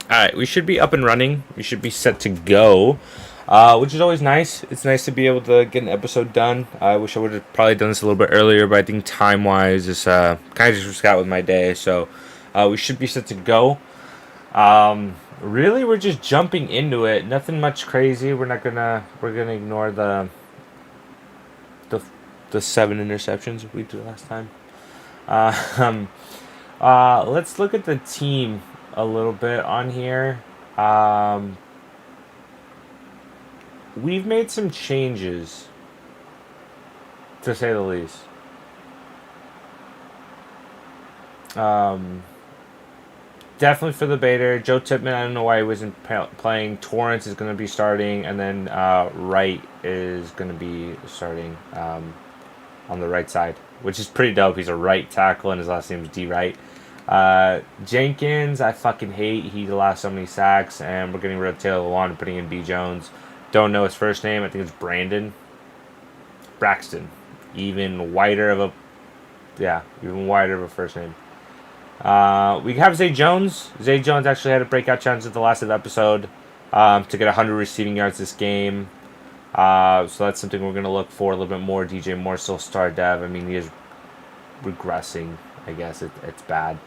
Alright, we should be up and running. We should be set to go. Which is always nice. It's nice to be able to get an episode done. I wish I would have probably done this a little bit earlier, but I think time wise, this kind of just got with my day. So we should be set to go. Really, we're just jumping into it. Nothing much crazy. We're gonna ignore the the 7 interceptions we did last time. Um, let's look at the team a little bit on here. Um, we've made some changes, to say the least. Um, Definitely for the Bader. Joe Tipman, I don't know why he wasn't playing. Torrance is going to be starting, and then Wright is going to be starting on the right side, which is pretty dope. He's a right tackle, and his last name is D. Wright. Jenkins, I fucking hate. He allowed so many sacks, and we're getting rid of Taylor Lewan and putting in B. Jones. Don't know his first name. I think it's Brandon Braxton. Even whiter of a, yeah, even whiter of a first name. We have Zay Jones. Zay Jones actually had a breakout chance at the last episode to get 100 receiving yards this game. So that's something we're going to look for a little bit more. DJ Moore still star dev. I mean, he is regressing. I guess it's bad.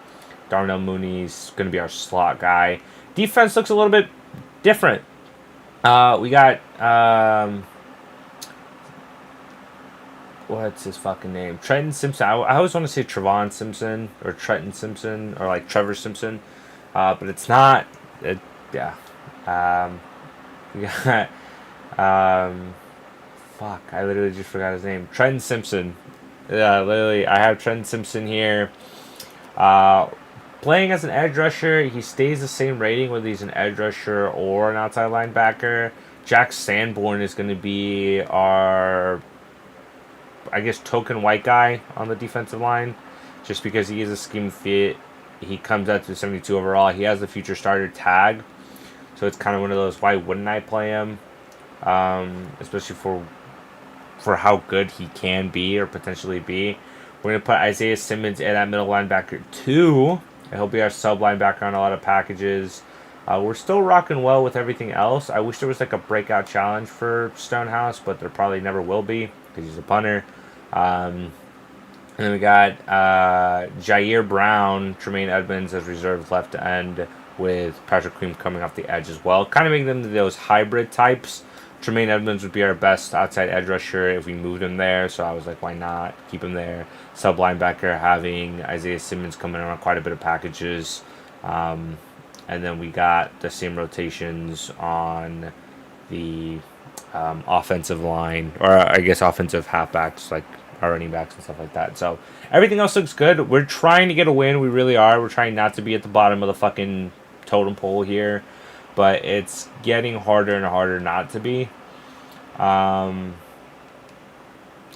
Darnell Mooney's going to be our slot guy. Defense looks a little bit different. We got what's his fucking name? Trenton Simpson. I always want to say Trevon Simpson or Trenton Simpson or like Trevor Simpson, but it's not. Yeah. We got fuck. I literally just forgot his name. Trenton Simpson. Yeah, literally. I have Trenton Simpson here. Uh, Playing as an edge rusher, he stays the same rating whether he's an edge rusher or an outside linebacker. Jack Sanborn is going to be our, I guess, token white guy on the defensive line, just because he is a scheme fit. He comes out to 72 overall. He has the future starter tag, so it's kind of one of those. Why wouldn't I play him? Especially for how good he can be or potentially be. We're gonna put Isaiah Simmons in at middle linebacker 2. And he'll be our sub linebacker on a lot of packages. We're still rocking well with everything else. I wish there was like a breakout challenge for Stonehouse, but there probably never will be because he's a punter. And then we got Jair Brown, Tremaine Edmonds as reserve left end, with Patrick Queen coming off the edge as well. Kind of making them those hybrid types. Tremaine Edmonds would be our best outside edge rusher if we moved him there, so I was like, why not keep him there? Sub linebacker having Isaiah Simmons coming on quite a bit of packages. And then we got the same rotations on the offensive line, or I guess offensive halfbacks, like our running backs and stuff like that. So everything else looks good. We're trying to get a win. We really are. We're trying not to be at the bottom of the fucking totem pole here, but it's getting harder and harder not to be.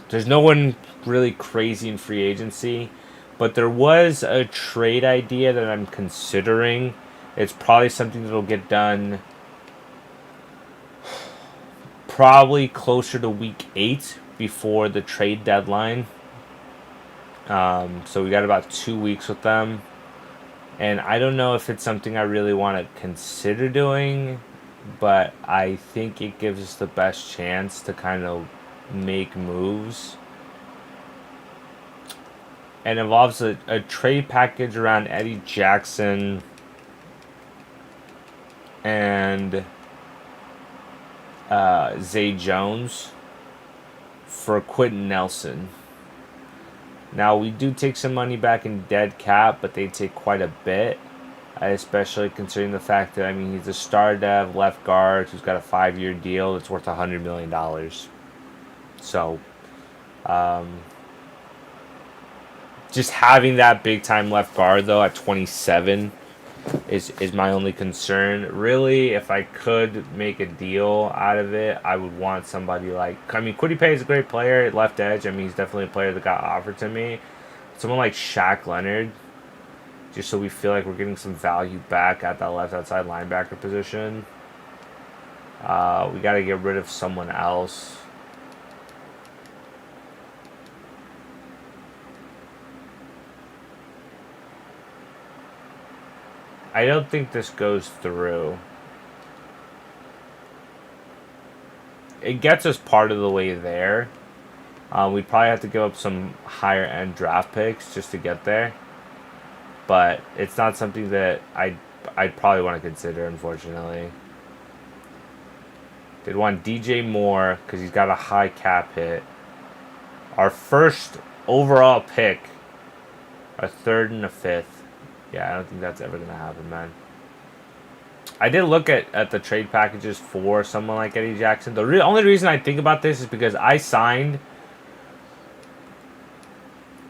There's no one really crazy in free agency, but there was a trade idea that I'm considering. It's probably something that'll get done probably closer to week 8 before the trade deadline. So we got about 2 weeks with them. And I don't know if it's something I really want to consider doing, but I think it gives us the best chance to kind of make moves. And involves a trade package around Eddie Jackson and Zay Jones for Quentin Nelson. Now, we do take some money back in dead cap, but they take quite a bit, especially considering the fact that, I mean, he's a star dev left guard who's got a 5-year deal that's worth $100 million. So, just having that big-time left guard, though, at 27 is my only concern. Really, if I could make a deal out of it, I would want somebody like, I mean, Kwity Paye is a great player at left edge. I mean, he's definitely a player that got offered to me. Someone like Shaq Leonard, just so we feel like we're getting some value back at that left outside linebacker position. We got to get rid of someone else. I don't think this goes through. It gets us part of the way there. We'd probably have to give up some higher end draft picks just to get there. But it's not something that I'd probably want to consider, unfortunately. They'd want DJ Moore because he's got a high cap hit. Our first overall pick, a third and a fifth. Yeah, I don't think that's ever going to happen, man. I did look at the trade packages for someone like Eddie Jackson. The only reason I think about this is because I signed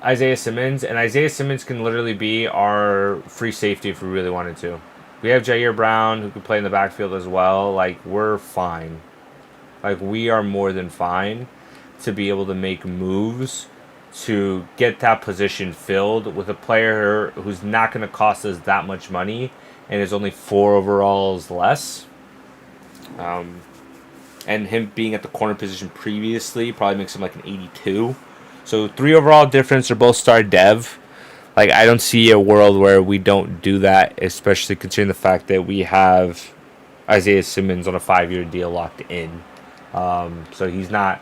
Isaiah Simmons, and Isaiah Simmons can literally be our free safety if we really wanted to. We have Jair Brown who can play in the backfield as well. Like, we're fine. Like, we are more than fine to be able to make moves to get that position filled with a player who's not going to cost us that much money and is only 4 overalls less. And him being at the corner position previously probably makes him like an 82. So 3 overall difference. They're both star dev. Like, I don't see a world where we don't do that, especially considering the fact that we have Isaiah Simmons on a 5-year deal locked in. So he's not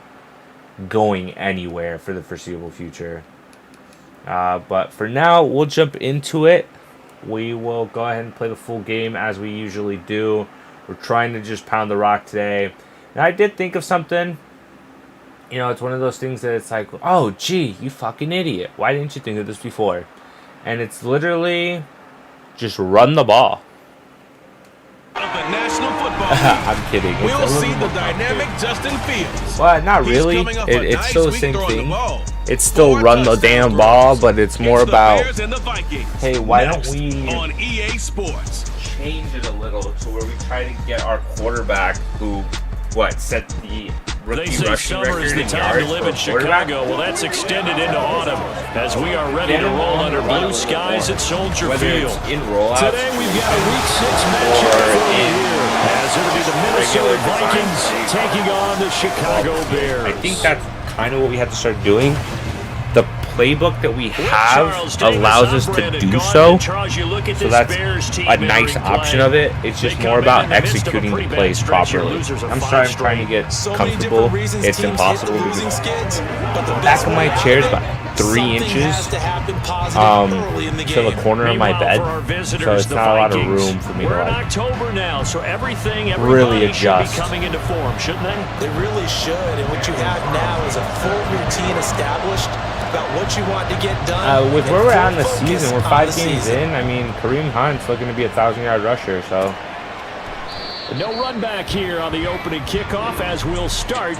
going anywhere for the foreseeable future. But for now, we'll jump into it. We will go ahead and play the full game as we usually do. We're trying to just pound the rock today. And I did think of something. You know, it's one of those things that it's like, oh, gee, you fucking idiot. Why didn't you think of this before? And it's literally just run the ball. Of the National Football League. I'm kidding. We'll see the dynamic Justin Fields. Well, not really. It's still the same thing. It's still run the damn ball, but it's more about, hey, why don't we on EA Sports change it a little to where we try to get our quarterback who, set the rookie rushing record in yards for a quarterback? Well, that's extended into autumn as we are ready to roll under blue skies at Soldier Field. In rollouts, today we've got a Week 6 matchup for the year, as it'll be the Minnesota Vikings taking on the Chicago Bears. I think that's kind of what we have to start doing. The playbook that we have allows us to do so. So that's a nice option of it. It's just more about executing the plays properly. I'm sorry, I'm trying to get comfortable. It's impossible because the back of my chair is about 3 inches to the corner of my bed, so it's not a lot of room for me to really adjust. They really should, and what you have now is a full routine established about what you want to get done. With where we're at in the season, we're 5 games in. I mean, Kareem Hunt's looking to be a 1,000-yard rusher, so. No run back here on the opening kickoff as we'll start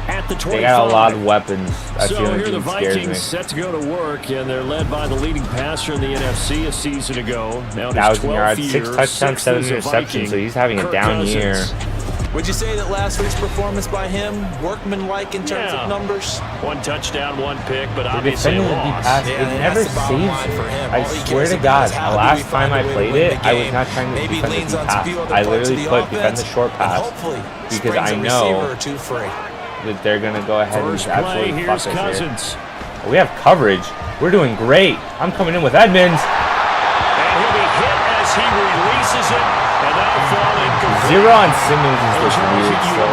at the 25. They got a lot of weapons. That's the only here thing the that scares me. Vikings set to go to work, and they're led by the leading passer in the NFC a season ago. Now 1,000 yards, 6 touchdowns, 7 interceptions, so he's having a down year. Would you say that last week's performance by him, workmanlike in terms of numbers? 1 touchdown, 1 pick, but obviously a loss. It never saves it. I swear to God, the last time I played it, I was not trying to defend the deep pass. I literally put defend the short pass because I know that they're going to go ahead and just absolutely fuck us here. We have coverage. We're doing great. I'm coming in with Edmonds. And he'll be hit as he releases it, and that'll fall incomplete. 0 on Simmons is just weird, so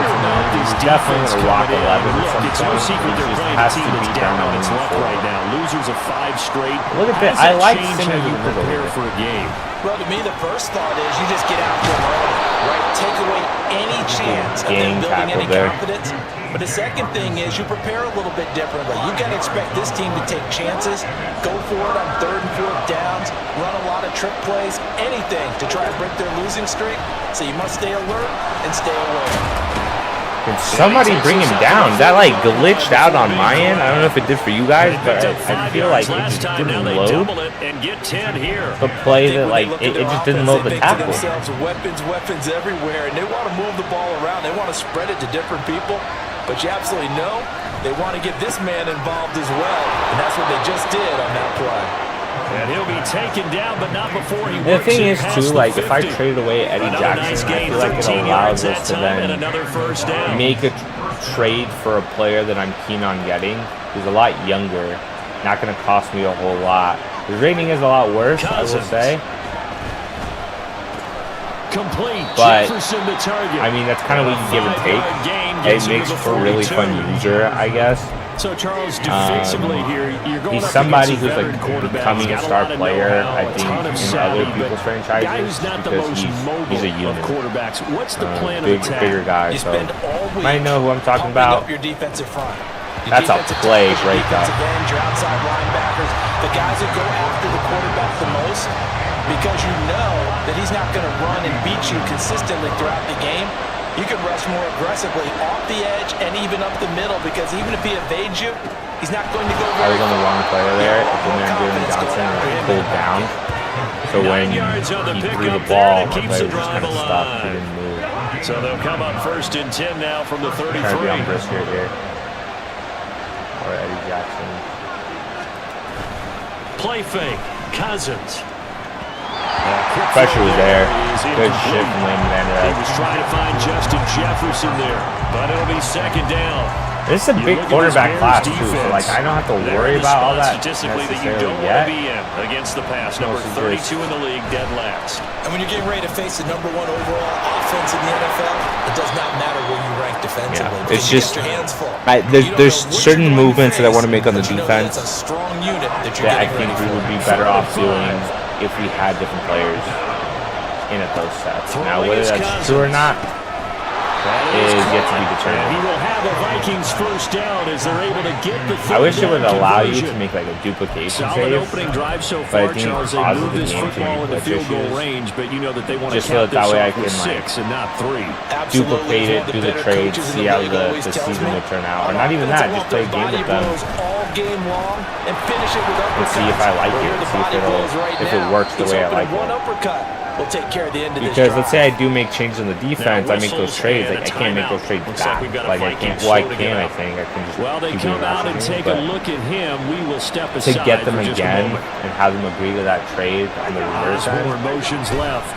he's definitely going to rock 11 at some it's no point. secret He they're just playing has a to team be that's down down on on its luck 4. right now. Losers of 5 straight. Look at that. How I does like change Simmons how you in the middle prepare here. for a game? Well, to me, the first thought is you just get after them early, right? Take away any chance of them building any confidence. But the second thing is you prepare a little bit differently. You got to expect this team to take chances, go for it on 3rd and 4th downs, run a lot of trick plays, anything to try to break their losing streak. So you must stay alert and stay aware. Can somebody bring him down? That like glitched out on my end. I don't know if it did for you guys, but I feel like it just didn't load the play that like it just didn't load the tackle. Weapons everywhere, and they want to move the ball around. They want to spread it to different people, but you absolutely know they want to get this man involved as well, and that's what they just did on that play. And he'll be taken down, but not before he The thing is, too, like, if I traded away Eddie Jackson, I feel like it allows us to then make a trade for a player that I'm keen on getting, who's a lot younger, not going to cost me a whole lot. His rating is a lot worse, I will say. Complete. But, Jefferson the target. I mean, that's kind of what you give and take. It makes for a really fun user, I guess. So, Charles, defensively here, you're going he's up somebody against who's a like veteran becoming a quarterback. star Got a lot of player, know-how, I a think, ton of in savvy, other but people's franchises guy who's not the because most mobile he's a of unit. quarterbacks. What's the plan Big, of attack? bigger guy, You so spend all week might know who I'm talking pumping about. up your defensive front. Your That's a defensive play tackles, your breakup. defensive ends, your outside linebackers, the guys that go after the quarterback the most, because you know that he's not going to run and beat you consistently throughout the game. You can rush more aggressively off the edge and even up the middle, because even if he evades you, he's not going to go I very was on the far. wrong player there. I didn't have Jalen Johnson and pulled down. So when he threw the ball, my player was just kind of stuck. He didn't move. So they'll come up 1st and 10 now from the 33. Trying to be on Brisket here. Or Eddie Jackson. Play fake. Cousins. Pressure was there. Good shit from Landon Van He Der was trying to find Justin Jefferson there, but it'll be 2nd down. This is a big quarterback class too, so like I don't have to worry about all that statistically that you necessarily don't yet. want to be in against the pass. No, Number this is 32 in the league, dead last. And when you're getting ready to face the #1 overall offense in the NFL, it does not matter where you rank defensively. Yeah, it's because you just get your hands full. there's certain movements that I want to make on the but you know defense that's a strong unit that you're that I getting think ready we for. would be better off doing if we had different players in at those sets. Now, whether that's true or not is yet to be And he determined. will have a Vikings 1st down as they're able to get the I wish it would third down allow you to conversion. make like a duplication Solid save, opening drive so but I far, think it Charles. They causes move the this game to football into glitch field goal issues. range, but you know that they want to Just so count that this way I off with can, like, 6 and not 3. Absolutely. duplicate it, One of do the better trades, coaches in see the how league the always tells season me, will turn out. Or not even that, just play a game with them all game long and finish it with and see if I like it, see if it works the way I like one it. uppercut will take care of the end of this Because drive. let's say I do make changes in the defense, I make those trades. Like I can't make those trades back. Like I can't. Well, I can. I think I can just. Well, they keep come doing out that and thing, take a but look at him. We will step to aside get them for just a again moment. and have them agree to that trade on the reverse There's more end. motions left.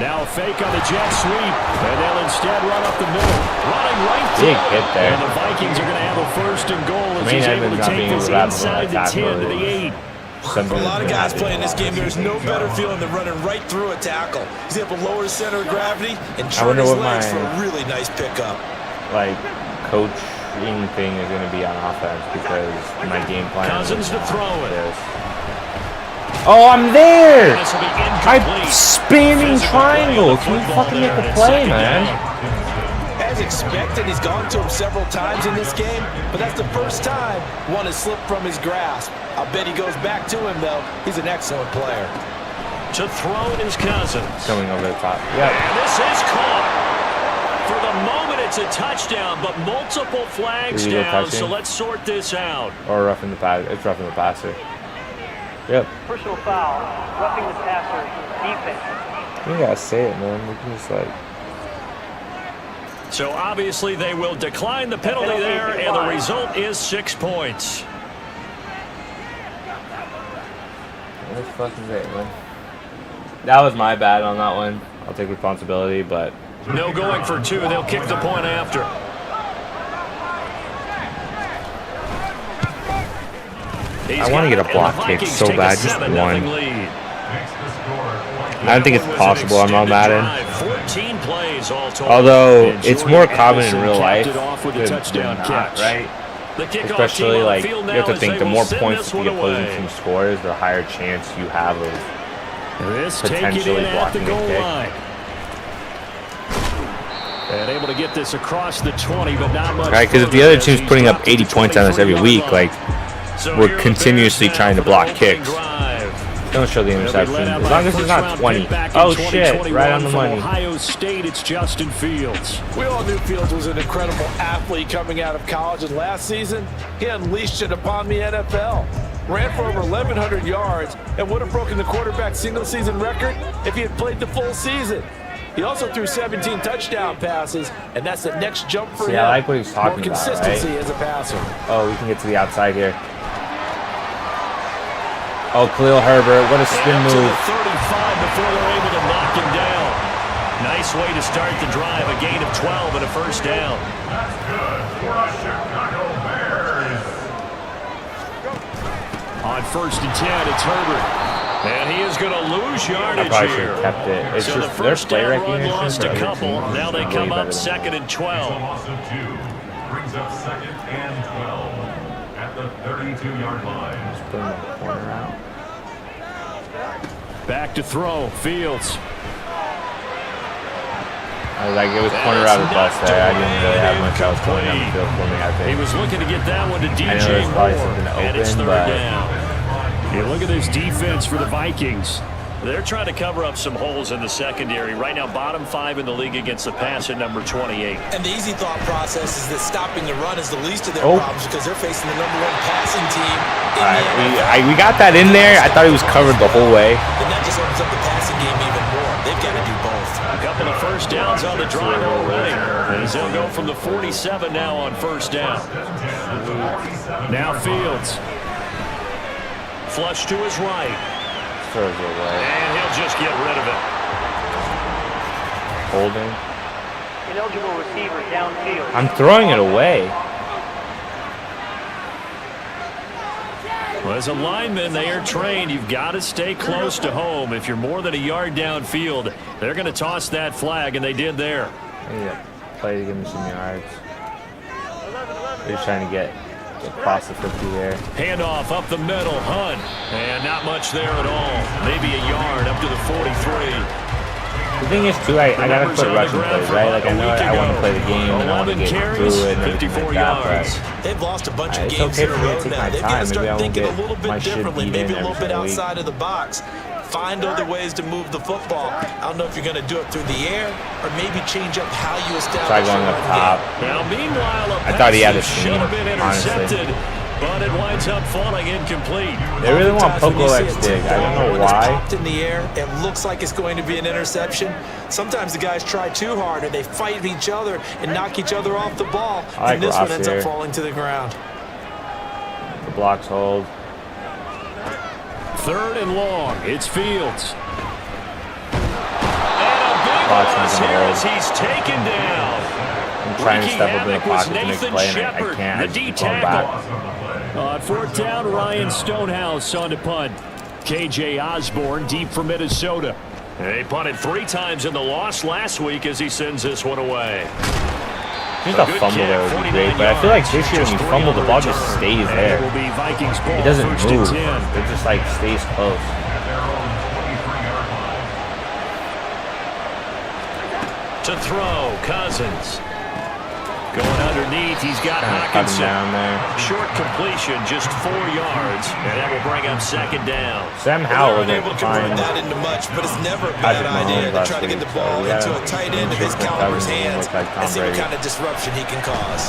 Now a fake on the jet sweep, and they'll instead run up the middle. Running right to Big it. hit there. And the Vikings are going to have a 1st and goal as Main he's able Evans to not take being able this to wrap up inside on the that 10 to the tackle 8. For a lot of guys playing this game, there's no better feeling than running right through a tackle. He's able to lower his center of gravity and turn wonder his what legs my- for a really nice pickup. Like coaching thing is going to be on offense because my game plan. Cousins is to throw it. this. Oh, I'm there! This will be I'm incomplete. spamming Physical play on triangle. the Can you football fucking there, make and a it's play, 2nd man? down. As expected, he's gone to him several times in this game, but that's the first time one has slipped from his grasp. I'll bet he goes back to him, though. He's an excellent player. To throw it is Cousins. Coming over the top. Yep. And this is caught. For the moment, it's a touchdown, but multiple flags Illegal down, touching. so let's sort this out. Or roughing the pass. It's roughing the passer. Yep. Personal foul, roughing the passer, defense. You gotta say it, man. We can just like. So obviously they will decline the penalty there, and the result is 6 points. That's fucking great, man. That was my bad on that one. I'll take responsibility, but No going for 2. They'll kick the point after. I want to get a block kick so bad, just one. I don't think it's possible on Madden. 14 plays all told. Although And it's Jordan more common in Anderson real life capped it off with a than touchdown not, catch. right? The kickoff Especially team on the like field you have now to as think they the will more send points this that one the opposing away. team scores, the higher chance you have of This taking potentially it at the blocking a goal kick. line. And able to get this across the 20, but not much. Right, because if the further other as team's he's putting up dropped to 80 the points on us every 23-yard week, line. like So we're here are the continuously Bears trying to now for block their opening kicks. drive. Don't show the They'll be interception. led out As by long as a it's not first-round 20. pick back in Oh shit, 2021 right on the from money. Ohio State, it's Justin Fields. We all knew Fields was an incredible athlete coming out of college, and last season, he unleashed it upon the NFL. Ran for over 1,100 yards and would have broken the quarterback single-season record if he had played the full season. He also threw 17 touchdown passes, and that's the next jump for See, him. I like what he's talking More about, consistency right? as a passer. Oh, we can get to the outside here. Oh, Khalil Herbert, what a spin And up to move. the 35 before they're able to knock him down. Nice way to start the drive, a gain of 12 and a first down. On 1st and 10, it's Herbert. And he is going to lose I yardage probably should here. have kept it. It's So the just their first play down run recognition lost for a other couple. teams Now is they way come better up than second and 12. Loss of 2 brings up 2nd and 12 at the 32-yard line. Just put him in the corner out. Back to throw. Fields. I was like, it was corner out of the bus there. I didn't really have much else going on the field for me, I He think. was looking to get that one to DJ I know there's Moore. probably something And it's open, third but down. You look at this defense for the Vikings. They're trying to cover up some holes in the secondary. Right now, bottom 5 in the league against the pass at number 28. And the easy thought process is that stopping the run is the least of their Oh. problems because they're facing the #1 passing team in all right, the NFL. we got that in there. I thought he was covered the whole way. And that just opens up the passing game even more. They've got to do both. A couple of first downs on the drive already. As they'll go from the 47 now on first down. Now Fields. Flush to his right. Throws it away. And he'll just get rid of it. Holding. Ineligible receiver downfield. I'm throwing it away. Well, as a lineman, they are trained. You've got to stay close to home. If you're more than a yard downfield, they're going to toss that flag, and they did there. Yeah, play to give me some yards. They're trying to get across the 50 there. Handoff up the middle, Hunt. And not much there at all. Maybe a yard up to the 43. The thing is, too, I gotta put rushing plays, right? Like, I know I want to play the game and I want to get through it and everything like that, They've lost a bunch of it's games okay in a for me to row take now. my They've got to time. Maybe I start won't thinking a get little my bit shit differently, beat maybe in a little every bit single week. outside of the box. Find other ways to move the football. I don't know if you're going to do it through the air or maybe change up how you establish Try your going up run top. game. Now, meanwhile, a I thought he had a pass should seam, have been honestly. intercepted, but it winds up falling incomplete. They really want Oftentimes when you Poco see X a dig. tip I don't ball know when it's why. popped in the air, it looks like it's going to be an interception. Sometimes the guys try too hard or they fight each other and knock each other off the ball. I like And this one Ross ends here. up falling to the ground. The blocks hold. Third and long. It's Fields. Blocks Here not as gonna he's taken down. I'm trying to Wreaking step up in the havoc was pocket to make a Nathan play, and I Shepard, can't. I the just keep D going tackle. back. On fourth down, Ryan Stonehouse on the punt. KJ Osborne deep for Minnesota. They punted 3 times in the loss last week as he sends this one away. Just a fumble there would be great, but I feel like this year when you fumble, the ball just stays there. It will be Vikings ball. It doesn't first move. and 10. It just like stays close. To throw, Cousins. Going underneath, he's got Kind of Hockenson. down there. Short completion, just 4 yards, and that will bring up second down. Sam They're Howell unable wasn't to convert fine. that into much, but it's never a bad Patrick idea Mahomes to last try to get the week, ball so we into gotta a tight end of his make caliber's Cousins hands look like Tom and see what Brady. kind of disruption he can cause.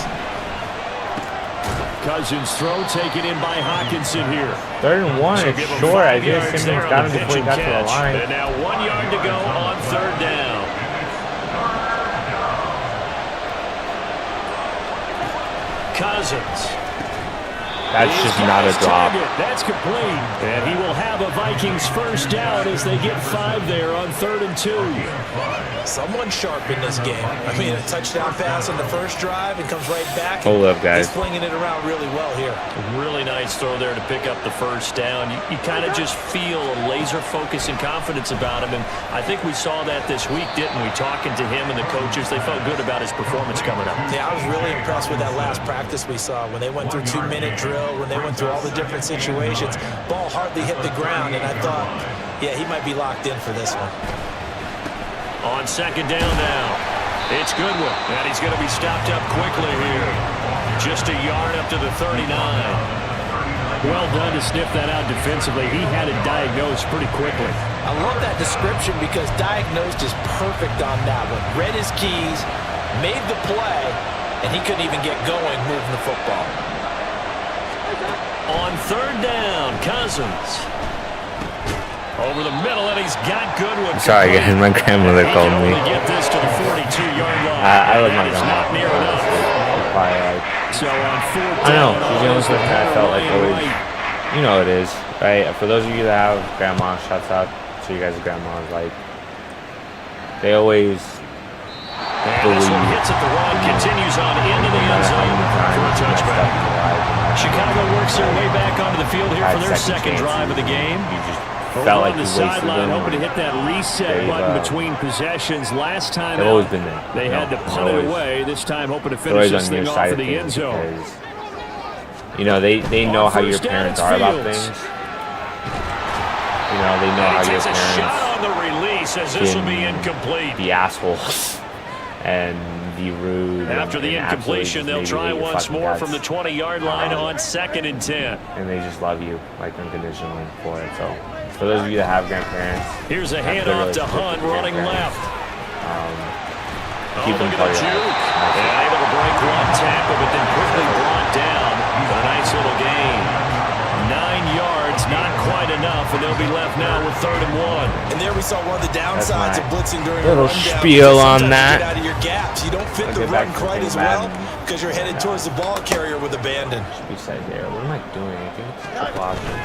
Cousins throw taken in by Hockenson here. 3rd and 1, So it's give him short. 5 Isaiah yards Simmons there got on him the before he pitch got and to the catch. line. And now 1 yard to go on third down. Cousins. That's just not a drop. That's complete. And he will have a Vikings first down as they get 5 there on 3rd and 2. Someone sharp in this game. I mean, a touchdown pass on the first drive and comes right back. Hold up, guys. He's flinging it around really well here. Really nice throw there to pick up the first down. You kind of just feel a laser focus and confidence about him. And I think we saw that this week, didn't we? Talking to him and the coaches, they felt good about his performance coming up. Yeah, I was really impressed with that last practice we saw when they went through 2-minute drill, when they went through all the different situations. Ball hardly hit the ground, and I thought, yeah, he might be locked in for this one. On second down now, it's Goodwin, and he's going to be stopped up quickly here. Just a yard up to the 39. Well done to sniff that out defensively. He had it diagnosed pretty quickly. I love that description because diagnosed is perfect on that one. Read his keys, made the play, and he couldn't even get going moving the football. On third down, Cousins. Over the middle, and he's got Goodwin. Sorry, guys. My grandmother called me. Get this to the 42-yard line. I like my That is grandma. not near enough. So on fourth I know. down, She's the only person I felt like always. right. You know it is, right? For those of you that have grandma, shouts out to you guys' grandmas. Like, they always And this one hits at the run, continues on into the end zone for a touchback. Chicago works their way back onto the field here for their second drive of the game. You just felt like on he the wasted sideline, them. hoping to hit that reset button between possessions. Last time They've always been there. they had to punt it away. This time, hoping to finish this thing off in the end zone. You know, they know how your parents are about things. You know, they know how your parents shot on the release as this will be incomplete. be assholes and be rude. After the incompletion, they'll try once more from the 20-yard line on 2nd and 10. And they just love you, like, unconditionally for it. So, for those of you that have grandparents, here's a handoff to Hunt running left. Keep them part of your life. And able to break one tackle, but then quickly brought down. But a nice little gain. 9 yards, not quite enough, and they'll be left now with 3rd and 1. And there we saw one of the downsides of blitzing during a little rundown. spiel on that. You get out of your gaps. You don't fit the run quite as well because you're headed towards the ball carrier with abandon. Should be said there. What am I doing? I think it's a triple option.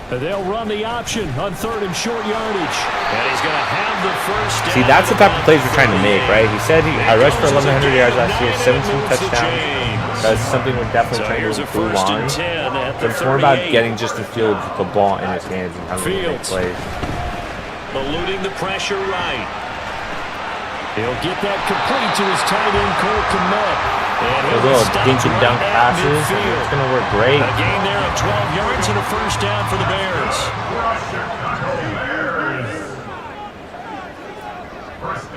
They'll run the option on 3rd and short yardage. And he's going to have the first down. See, that's the type of plays we're trying to make, right? He said I rushed for 1,100 yards last year, 17 touchdowns. That's something we're definitely trying to improve on. But it's more about getting Justin Fields with the ball in his hands and having to make plays. Eluding the pressure right. He'll get that complete to his tight end, Cole Kmet. Those little dink and dunk passes, it's going to work great. A gain there of 12 yards and a first down for the Bears.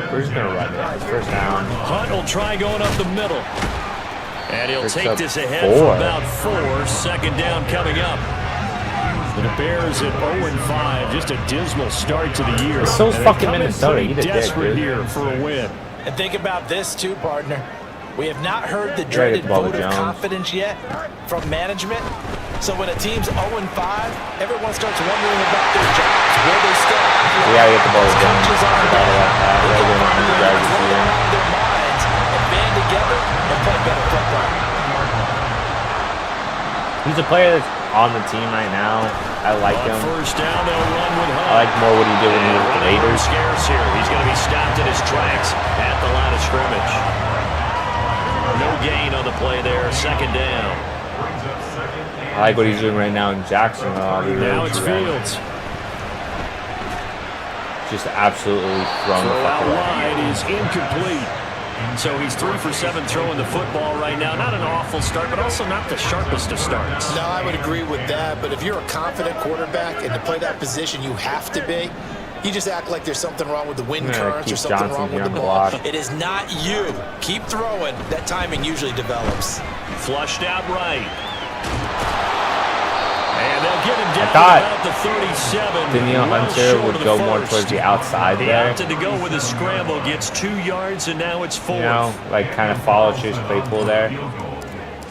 We're just going to run it. First down. Hunt will try going up the middle. And he'll take this ahead 4. for about 4. 2nd down coming up. The Bears at 0-5. Just a dismal start to the year. It's so fucking Minnesota. You desperate here for a win. And think about this too, partner. We have not heard the dreaded vote of confidence yet from management. So when a team's 0-5, everyone starts wondering about their jobs, where they stand. We gotta get the ball to Jones. Coaches are around their minds and band together and play better football. He's a player that's on the team right now. I like him. First down, they'll run with Hunt. I like more what he did when he was with the Raiders. Scarce here. He's going to be stopped in his tracks at the line of scrimmage. No gain on the play there. 2nd down. I like what he's doing right now in Jacksonville. Now it's Fields. Just absolutely thrown the fuck away. Wide is incomplete. So he's 3 for 7 throwing the football right now. Not an awful start, but also not the sharpest of starts. No, I would agree with that. But if you're a confident quarterback and to play that position you have to be, you just act like there's something wrong with the wind currents or something wrong with the ball. It is not you. Keep throwing. That timing usually develops. Flushed out right. And they'll get him down I about the 37. Danielle Hunter would go more towards the outside there. He opted to go with a scramble, gets 2 yards, and now it's 4. You know, like kind of follow Chase Claypool there.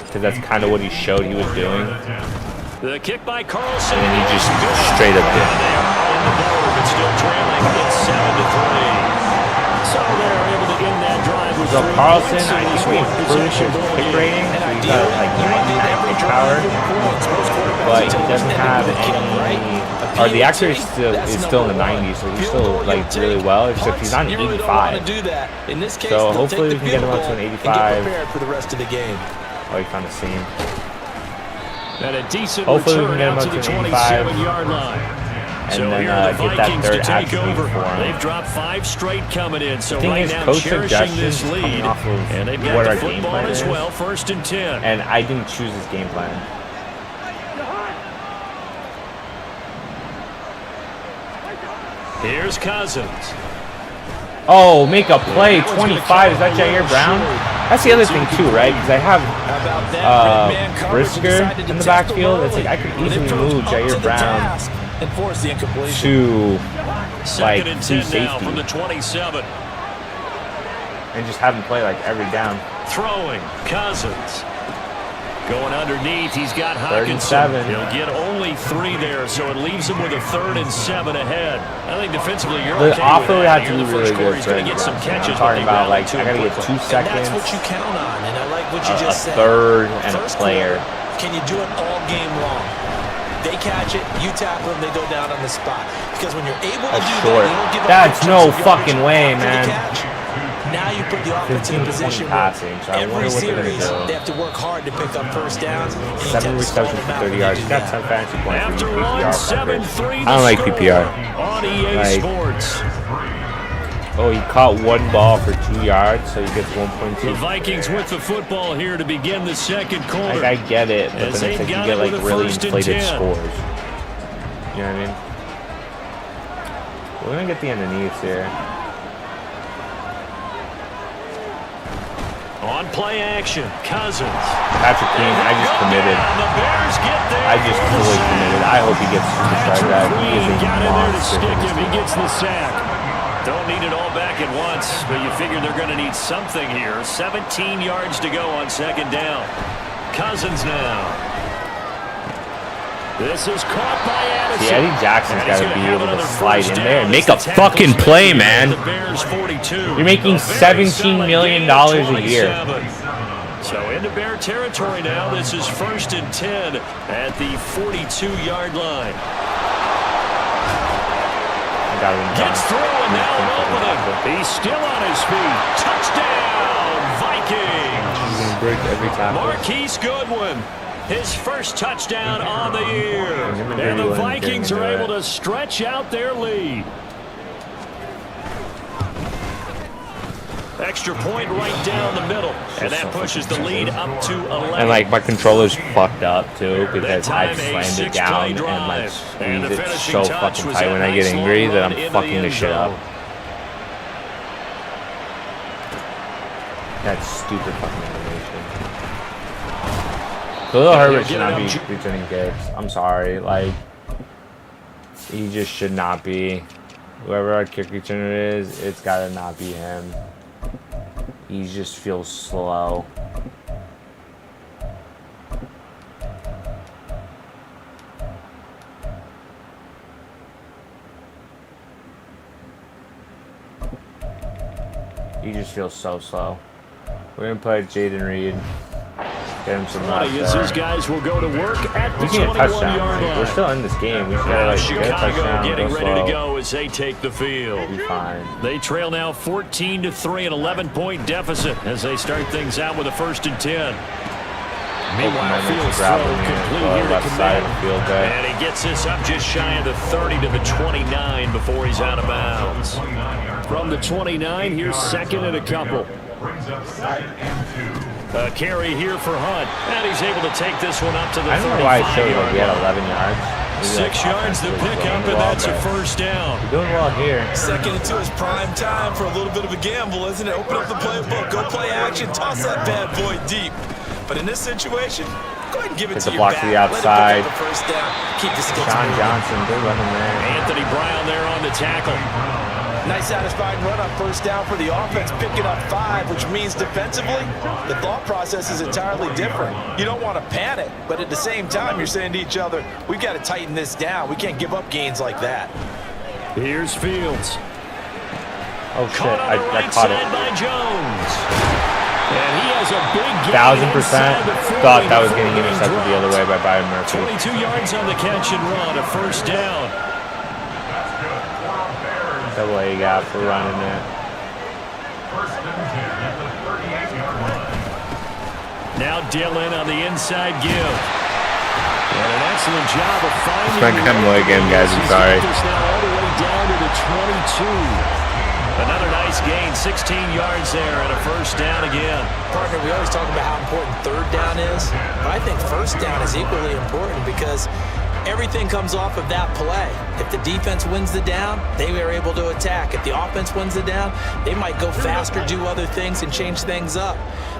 Because that's kind of what he showed he was doing. The kick by Carlson. And then he just straight up did. On the board, but still trailing. It's 7-3. So they're able to end that drive with So Carlson, I think we improved his kick rating. So he's got like 99 kick power. But he doesn't have any, or the accuracy is still in the 90s, so he's still like really well, except he's on 85. So hopefully we can get him up to an 85. For the rest of the game. Oh, he found the seam. And a decent Hopefully we can return get him out up to the to an 85. 27-yard line. And So then here are the get that Vikings third to take attribute over. for him. They've dropped 5 straight coming in, so The thing right is, now coach cherishing this suggestions lead. coming off of And they've what got our the game football plan as is. well, 1st and 10. And I didn't choose this game plan. Here's Cousins. Oh, make a play, 25. Is that Jair Brown? That's the other thing too, right? Because I have Brisker in the backfield. It's like I could easily move Jair Brown to like free safety from the 27. and just have him play like every down. Throwing, Cousins. Going underneath, he's got 3rd and Hockenson. 7. He'll get only 3 there, so it leaves him with a 3rd and 7 ahead. I think defensively, you're The okay offer with would that. have to Here be in the really first quarter, good. he's going to get some catches. I'm talking about like I gotta get 2 seconds, That's what you count on, and I like what you a just said. third, and a First player. quarter, can you do it all game long? They catch it, you tackle them, they go down on the spot. Because when you're able to That's do short. that, you don't give up That's big no chunks of fucking yardage way, after the man. catch. Now you put the offense in a position passing, so I where wonder every what they're gonna series do. they have to work hard to pick up first downs. 7 receptions for 30 yards. He's got 10 fantasy points for After PPR 1-7-3 I don't like PPR. on EA Like, Sports. Oh, he caught one ball for 2 yards, so he gets 1.2. The Vikings with the football here to begin the second quarter. Like, I get it, but As then it's they've like you got get it like with a really 1st and inflated 10. scores. You know what I mean? We're gonna get the underneath here. On play action, Cousins. Patrick Queen, I just committed. The Bears get there. I just fully committed. I hope he gets superstar. That he is Queen a got in there to monster. stick him. He gets the sack. Don't need it all back at once, but you figure they're going to need something here. 17 yards to go on second down. Cousins now. This is caught by Addison. See, Eddie Jackson's got to be able to slide in there and As make the a tackles fucking made play, at man. the Bears 42. You're making A very $17 solid million gain of a year. 27. So into Bear territory now. This is 1st and 10 at the 42-yard line. Gets through and now an opening. He's still on his feet. Touchdown, Vikings. He's gonna break every tackle. Marquise Goodwin, his first touchdown on the year. And the Vikings are able to stretch out their lead. Extra point right down the middle. And that pushes the lead up to 11. And like my controller's fucked up too because I That time, a slammed it down and like drive. And the squeezed it finishing so touch fucking was tight that when I get nice angry long that run I'm into fucking the this end shit up. zone. That stupid fucking animation. Khalil Herbert should not be returning kicks. I'm sorry. Like, he just should not be. Whoever our kick returner is, it's gotta not be him. He just feels slow. He just feels so slow. We're gonna put Jaden Reed. Get him some reps As there. these guys will go to work at the We can get a touchdown. 21-yard Like, we're line. still in this game. We should like, get a Chicago touchdown. getting Go ready slow. to go as they take the field. Be fine. They trail now 14-3, an 11-point deficit as they start things out with a 1st and 10. Meanwhile, Fields throw complete here to left side of command. the field there. And he gets this up just shy of the 30 to the 29 before he's out of bounds. From the 29, here's 2nd and a couple. Brings up 2nd and 2. A carry here for Hunt. And he's able to take this one up to the I don't know why it showed like 35-yard we had line. 11 yards. Maybe 6 like yards to offense pick was up, going and well, that's a but first down. we're doing well here. 2nd and 2 is prime time for a little bit of a gamble, isn't it? Open up the playbook, go play action, toss that bad boy deep. But in this situation, go ahead and give it It's to a your block back. to the Let it outside. pick up the first down. Keep the sticks Sean moving. Johnson, good running there. Anthony Brown there on the tackle. Nice satisfying run on first down for the offense, picking up 5, which means defensively, the thought process is entirely different. You don't want to panic, but at the same time, you're saying to each other, we've got to tighten this down. We can't give up gains like that. Here's Fields. Oh shit, Caught on the I right caught side it. by Jones. And he has a big gain 1000% inside the 40 thought that was before getting intercepted the other way by Byron Murphy. 22 yards on the catch and run, a first down. That's what you got for running it. 1st and 10 at the 38-yard line. Now Dillon on the inside give. And an excellent job of finding Frank Hemlow again, guys, I'm sorry. He's now all the way down to the 22. Another nice gain, 16 yards there, and a first down again. Partner, we always talk about how important 3rd down is, but I think 1st down is equally important because everything comes off of that play. If the defense wins the down, they are able to attack. If the offense wins the down, they might go faster, do other things, and change things up.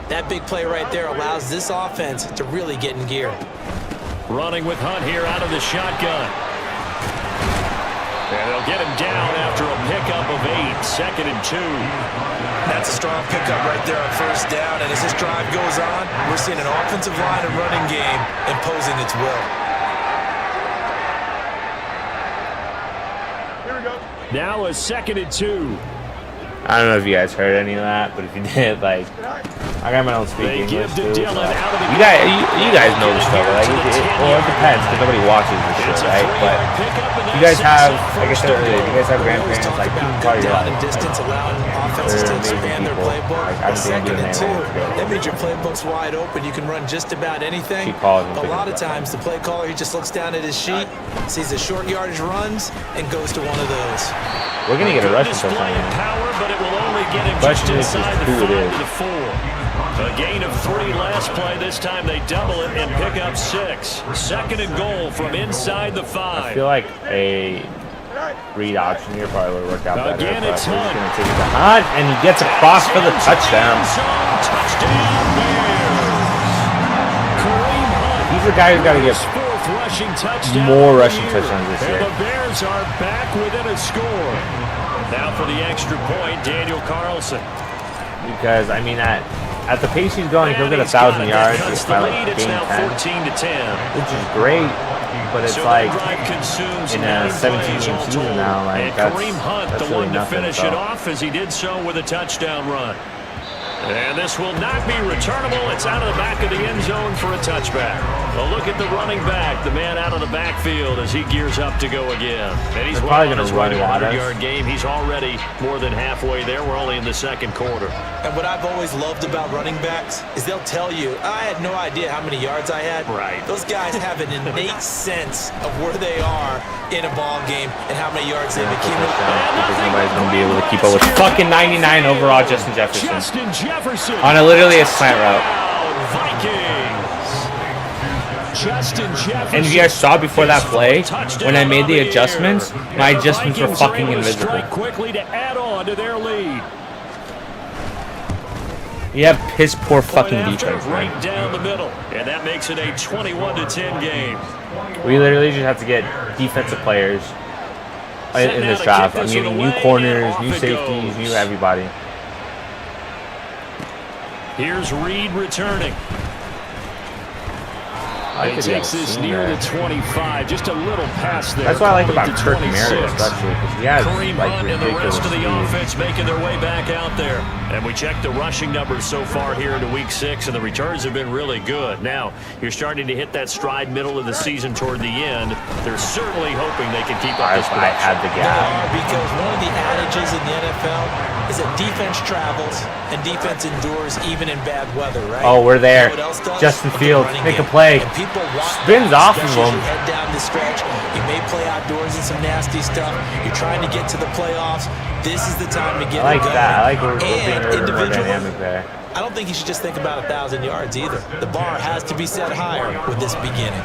That big play right there allows this offense to really get in gear. Running with Hunt here out of the shotgun. And they'll get him down after a pickup of 8, 2nd and 2. That's a strong pickup right there on first down, and as this drive goes on, we're seeing an offensive line and running game imposing its will. Now a 2nd and 2. I don't know if you guys heard any of that, but if you did, like, I got my own speaking English too. You guys know the struggle. Like, it depends because nobody watches this shit, right? But you guys have, like I said earlier, you guys have grandparents, like, people part of your life. Distance allowing offenses to expand their playbook. Like, I don't think I'm doing Second and anything. 2. That means your playbook's wide open. You can run just about anything. She calls and A lot of picks it up. times, the play caller, he just looks down at his sheet, sees the short yardage runs, and goes to one of those. We're gonna get a rushing touchdown. Power, but it will only get him Question just is inside the who it 5 is. to the 4. A gain of 3 last play. This time they double it and pick up 6. Second and goal from inside the 5. I feel like a read option here probably would work out better. Again, But it's we're just Hunt. gonna take it to Hunt, and he gets across for the touchdown. Touchdown Bears. Kareem Hunt. He's the guy who's got to get His 4th rushing touchdown more of the rushing year. touchdowns this year. And the Bears are back within a score. Now for the extra point, Daniel Carlson. because I mean at the pace he's going, he'll get 1,000 yards by like game 10, 14-10. which is great. But it's So like that drive consumes in a 9 17-game plays all season told. now, like And that's Kareem Hunt, the really one to nothing, finish so. it off as he did so with a touchdown run. And this will not be returnable. It's out of the back of the end zone for a touchback. A look at the running back, the man out of the backfield as he gears up to go again. And he's They're well probably on his gonna way to run a it at us. 100-yard game. He's already more than halfway there. We're only in the second quarter. And what I've always loved about running backs is they'll tell you, I had no idea how many yards I had. Right. Those guys have an innate sense of where they are in a ball game and how many yards they've accumulated. Because nobody's going to be able to keep up with fucking 99 overall Justin Jefferson. Justin Jefferson. On literally a slant route. Vikings. Justin Jefferson. And if you guys saw before that play, when I made the adjustments, my And the adjustments were Vikings are fucking able to invisible. strike quickly to add on to their lead. You have piss poor fucking Point after, defense, man. right down the middle, and that makes it a 21-10 game. We literally just have to get defensive players in this draft. I'm getting new corners, new safeties, new everybody. Here's Reed returning. I He could takes get this seen near there. the 25, just a little past there. That's what I like calling about it to Kirk Merritt, 26. especially because he has Kareem like Hunt and the ridiculous rest of the speed. offense making their way back out there. And we checked the rushing numbers so far here into week 6, and the returns have been really good. Now, you're starting to hit that stride middle of the season toward the end. They're certainly hoping they can keep up this I production. had the They gap. are, because one of the adages in the NFL is that defense travels and defense endures even in bad weather, right? Oh, we're there. You know what else does? Justin A good Fields, running make a game. play. And people want Spins that, off of especially as him. you head down the stretch. You may play outdoors in some nasty stuff. You're trying to get to the playoffs. This is the time to get I like it going. that. I like we're being And a little bit more individually, dynamic there. I don't think you should just think about 1,000 yards either. The bar has to be set higher with this beginning.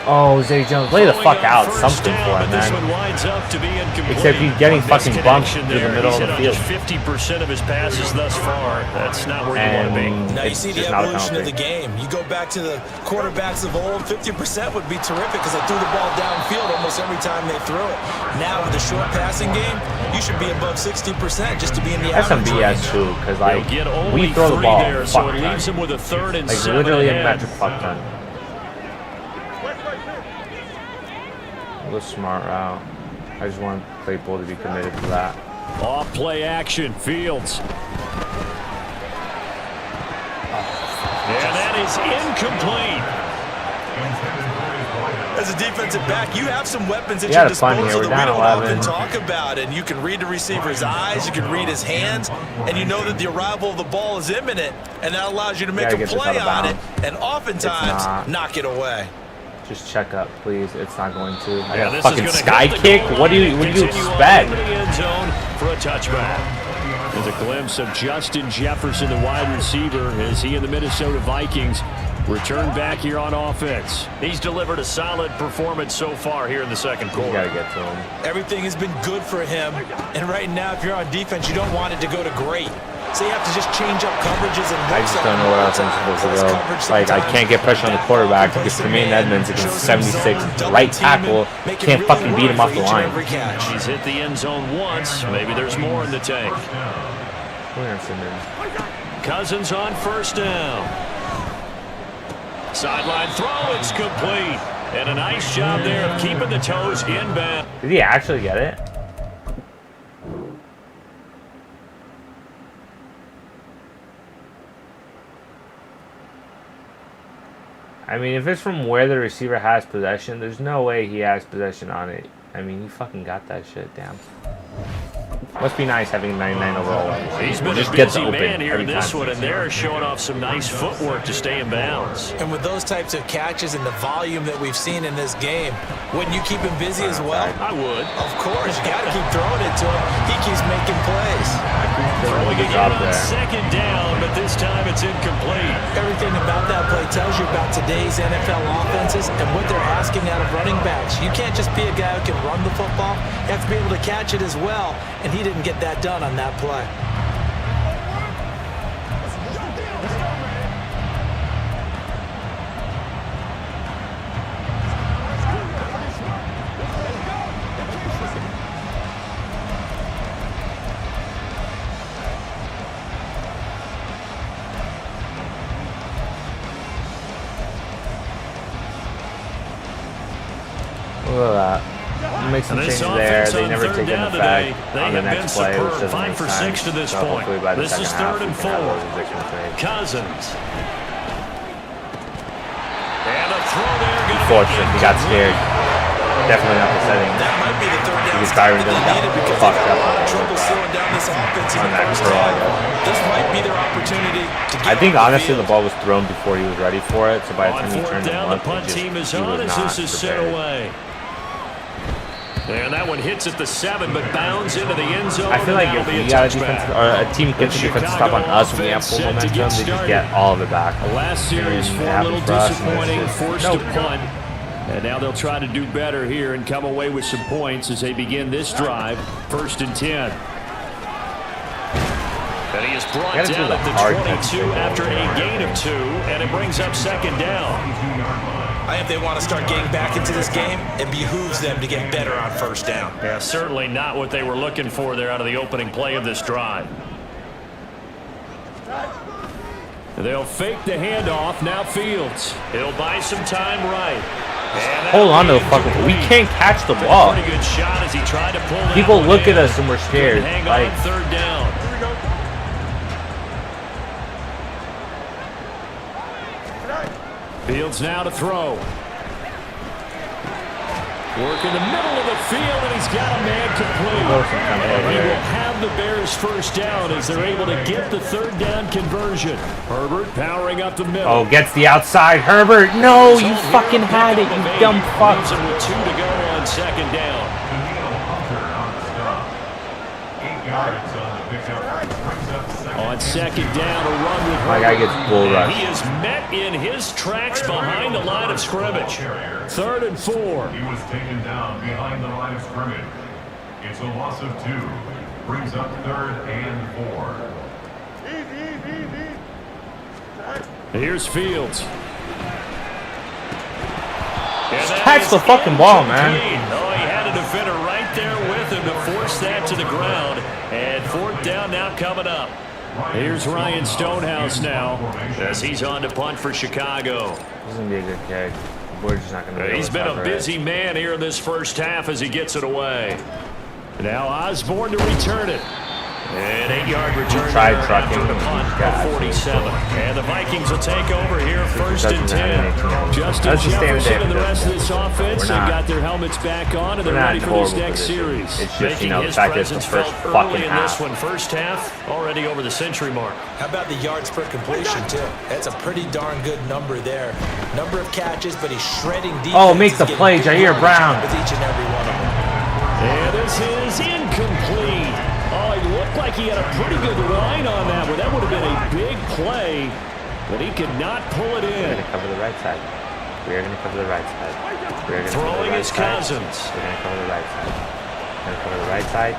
Oh, Zay Jones, lay the Going fuck on out first something down, for him, but this man. one winds up to be incomplete. Except he's getting fucking bumped Misconnection through the there. middle He's of the hit on field. just 50% of his passes thus far. That's not where you want to be. And Now you it's see the just not a evolution of the penalty. game. You go back to the quarterbacks of old, 50% would be terrific because they threw the ball downfield almost every time they threw it. Now with the short passing game, you should be above 60% just to be in the That's some average BS range. too, because like They'll get only we throw the 3 ball there, so fuck it leaves ton. him with a 3rd and Like 7 literally a ahead. metric fuck ton. The smart route. I just want Claypool to be committed to that. Off play action, Fields. And that is incomplete. As a defensive back, you have some weapons at We your had fun disposal here. We're that we down don't 11. often talk about. And you can read the receiver's eyes, you can read his hands, and you know that the arrival of the ball is imminent, and that allows you to make Gotta a get this play out of on it, bounds. and oftentimes not. knock it away. Just check up, please. It's not going to. I Yeah, got a this is fucking gonna sky hit the kick. goal What do line you and what do you continue on expect? into the end zone for a touchback. There's a glimpse of Justin Jefferson, the wide receiver, as he and the Minnesota Vikings return back here on offense. He's delivered a solid performance so far here in the second You quarter. gotta get to him. Everything has been good for him. And right now, if you're on defense, you don't want it to go to great. So you have to just change up coverages and I just don't know where else I'm supposed to go. Like, I can't get pressure on the quarterback because Tremaine Edmonds against 76 right tackle can't fucking beat him off the line. He's hit the end zone once. Maybe there's more in the tank. Cousins on first down. Sideline throw, it's complete. And a nice job there of keeping the toes inbound. Did he actually get it? I mean, if it's from where the receiver has possession, there's no way he has possession on it. I mean, he fucking got that shit. Damn. Must be nice having 99 overall. He's been just a gets busy open man here every in this time. one, and they're showing off some nice footwork to stay in bounds. And with those types of catches and the volume that we've seen in this game, wouldn't you keep him busy as well? I would. Of course, you got to keep throwing it to him. He keeps making plays. Throwing again on second down, but this time it's incomplete. Everything about that play tells you about today's NFL offenses and what they're asking out of running backs. You can't just be a guy who can run the football. You have to be able to catch it as well, and he didn't get that done on that play. Look at that. Make some changes there. They never take an effect on the next play, which doesn't make 5 for 6 sense. to this So point. hopefully by the This is second half, 3rd and we can have 4. those additions made. Cousins. And a throw there. Unfortunate, he got scared. Definitely not the setting. That might be the third down Because stop Byron that they done got needed because fucked they've got a up lot of trouble slowing down this offense in on the that first curl, I half. guess. This might be their opportunity to get I think on honestly the the ball was thrown before he was ready for it. So by the On time he 4th turned it down, once, the punt team is on as this is set away. And that one hits at the 7, but bounds into the end zone. I feel like if we got a defense or a team gets a defensive stop on us when we have full momentum, they just get all of it back. Last series, And 4 it little happens for us, and it's disappointing, just- forced nope. to punt. And now they'll try to do better here and come away with some points as they begin this drive. 1st and 10. And he is brought Gotta do down the at the hard 22 catch. after a gain of 2, and it brings up 2nd down. I think if they want to start getting back into this game, it behooves them to get better on 1st down. Yeah, certainly not what they were looking for there out of the opening play of this drive. They'll fake the handoff. Now Fields. He'll buy some time right. Hold on to the fucking. We can't catch the ball. Pretty good shot as he tried to pull that People one look in. at us and we're scared. Hang Like, on 3rd down. Fields now to throw. Work in the middle of the field, and he's got a man complete. And he will have the Bears 1st down as they're able to get the 3rd down conversion. Herbert powering up the middle. oh, gets the outside. Herbert, no, you fucking had it, you dumb fuck. Leaves it with 2 to go on 2nd down. On 2nd down, a run with My guy Herbert. gets bull And rushed. he is met in his tracks behind the line of scrimmage. 3rd and 4. He was taken down behind the line of scrimmage. It's a loss of 2. Brings up 3rd and 4. Here's Fields. Catch the fucking ball, man. Oh, he had a defender right there with him to force that to the ground. And 4th down now coming up. Here's Ryan Stonehouse now as he's on to punt for Chicago. This is going to be a good kick. We're just not going to He's been a busy man here in this 1st half as he gets it away. Now Osborne to return it. An 8-yard return tried there trucking after the him. punt God. of 47. And the Vikings will take over here 1st and 10. Justin That's the standard Jefferson and the day. rest of this offense We're have not- got their helmets back on, and they're we're not ready in for this horrible next position. series. It's just, you Making know, the his fact that it's the presence first felt fucking early in half. this one. 1st half, already over the century mark. How about the yards per completion, too? That's a pretty darn good number there. Number of catches, but he's shredding defense. Oh, make the Getting play, big Jair yards Brown. with each and every one of them. And this is incomplete. Oh, he looked like he had a pretty good line on that one. That would have been a big play, but he could not pull it We're in. going to cover the right side. We're going to cover the right side. We're going to cover Throwing the right is side. Cousins. We're going to cover the right side. We're going to cover the right side.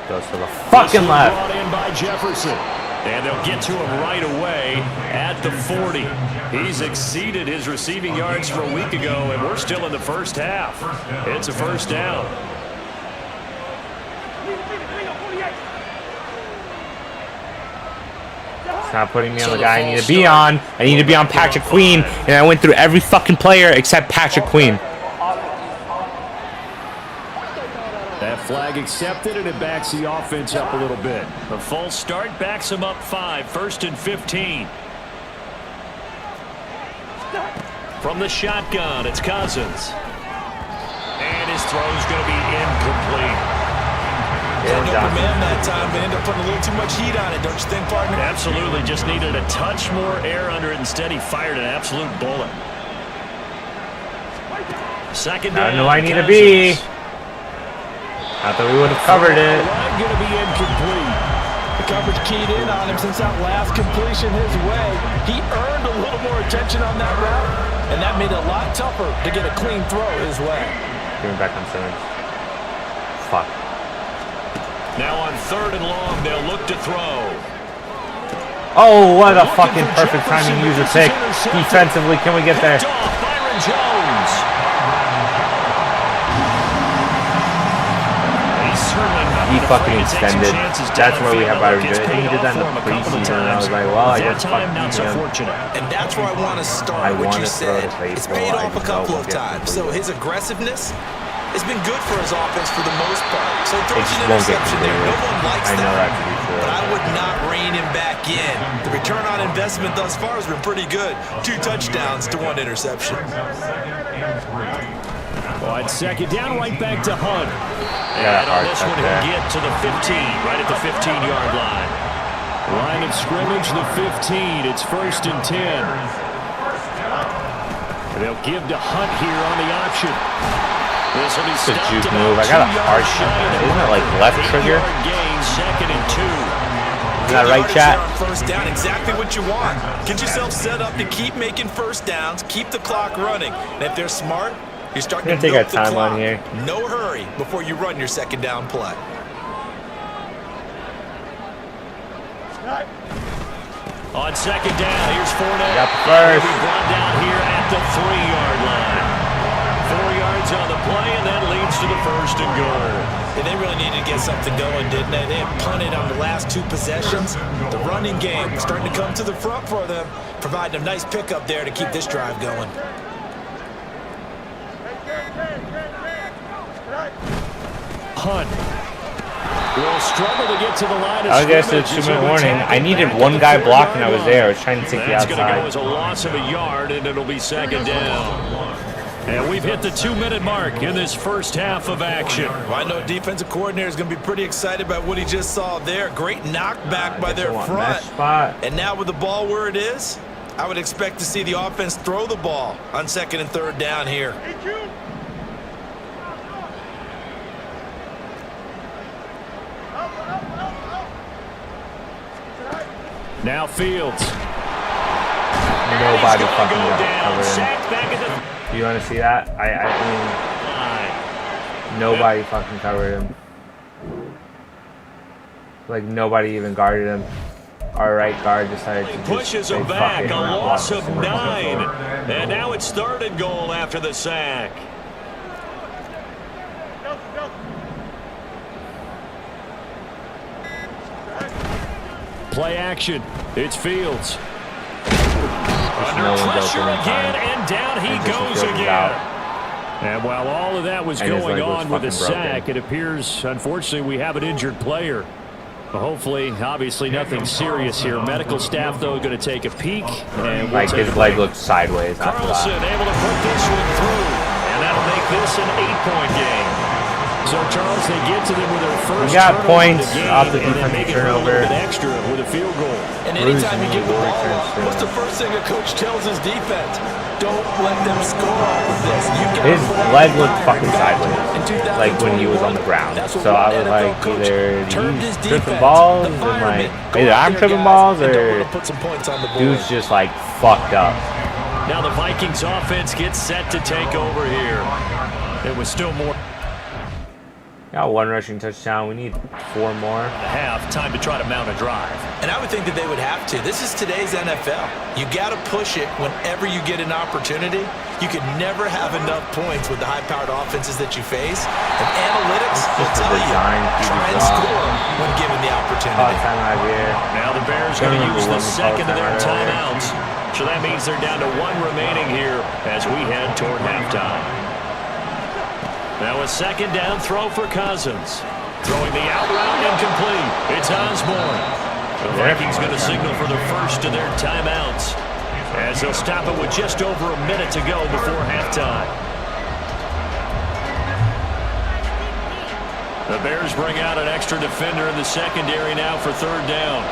Goes to the This fucking one left. brought in by Jefferson. And they'll get to him right away at the 40. He's exceeded his receiving yards from a week ago, and we're still in the 1st half. It's a 1st down. It's not putting me on the guy I need to be on. I need to be on Patrick Queen, and I went through every fucking player except Patrick Queen. That flag accepted, and it backs the offense up a little bit. The false start backs him up 5, 1st and 15. From the shotgun, it's Cousins. And his throw's going to be incomplete. Got an open man that time, but ended up putting a little too much heat on it, don't you think, partner? Absolutely, just needed a touch more air under it. Instead, he fired an absolute bullet. Second down. I know I need to be. I thought we would have covered it. Going to be incomplete. The coverage keyed in on him since that last completion his way. He earned a little more attention on that route, and that made it a lot tougher to get a clean throw his way. Give me back on Simmons. Fuck. Now on 3rd and long, they'll look to throw. Oh, what a fucking perfect time to use a pick. Defensively, can we get there? Byron Jones. He fucking extended. That's where we have Byron Jones. I think he did that in the preseason, and I was like, well, I guess fucking him. And that's where I want to start. What you said, it's paid off a couple of times. So his aggressiveness has been good for his offense for the most part. So throws an interception there. No one likes that. But I would not rein him back in. The return on investment thus far has been pretty good. 2 touchdowns to 1 interception. On second down, right back to Hunt. Yeah, and on this one, he'll get to the 15, right at the 15-yard line. Line of scrimmage, the 15. It's 1st and 10. They'll give to Hunt here on the option. This will be It's a juke move. I got a hard shot. Isn't it like left trigger? Gain, 2nd and 2. Is that right, chat? First down, exactly what you want. Get yourself set up to keep making first downs, keep the clock running. And if they're smart, you're starting to take our milk the time clock. on here. No hurry before you run your 2nd down play. On 2nd down, here's Fournette. Got the first. He'll be brought down here at the 3-yard line. 4 yards on the play, and that leads to the 1st and goal. Yeah, they really needed to get something going, didn't they? They had punted on the last 2 possessions. The running game was starting to come to the front for them, providing a nice pickup there to keep this drive going. Hunt will struggle to get to the line of I guess it's 2-minute warning. I needed one guy blocking. I was there. I was trying to take the outside. That's going to go as a loss of a yard, and it'll be 2nd down. And we've hit the 2-minute mark in this first half of action. Well, I know defensive coordinator is going to be pretty excited about what he just saw there. Great knockback by their front. And now with the ball where it is, I would expect to see the offense throw the ball on 2nd and 3rd down here. Now Fields. Nobody fucking got covered. You want to see that? I mean, nobody fucking covered him. Like, nobody even guarded him. Our right guard decided to just pushes him back, a loss of 9. And now it's 3rd and goal after the sack. Play action. It's Fields. Under pressure again, and down he goes again. And while all of that was going on with the sack, it appears, unfortunately, we have an injured player. But hopefully, obviously, nothing serious here. Medical staff, though, going to take a peek. And like his leg looked sideways after that. Carlson able to put this one through. And that'll make this an 8-point game. So, Charles, they get to them with their first. We got points off the defensive turnover. Extra with a field goal. And anytime you give the ball up, what's the first thing a coach tells his defense? Don't let them score off of this. His leg looked fucking sideways, like when he was on the ground. So I was like, either he's tripping balls, and like either I'm tripping balls, or dude's just like fucked up. Now the Vikings offense gets set to take over here. It was still more. Got 1 rushing touchdown. We need 4 more. Half time to try to mount a drive. And I would think that they would have to. This is today's NFL. You got to push it whenever you get an opportunity. You can never have enough points with the high-powered offenses that you face. And analytics will tell you, try and score when given the opportunity. Now the Bears are going to use the second of their timeouts. So that means they're down to 1 remaining here as we head toward halftime. Now a 2nd down throw for Cousins. Throwing the out route incomplete. It's Osborne. The Vikings going to signal for the first of their timeouts. as they'll stop it with just over a minute to go before halftime. The Bears bring out an extra defender in the secondary now for third down.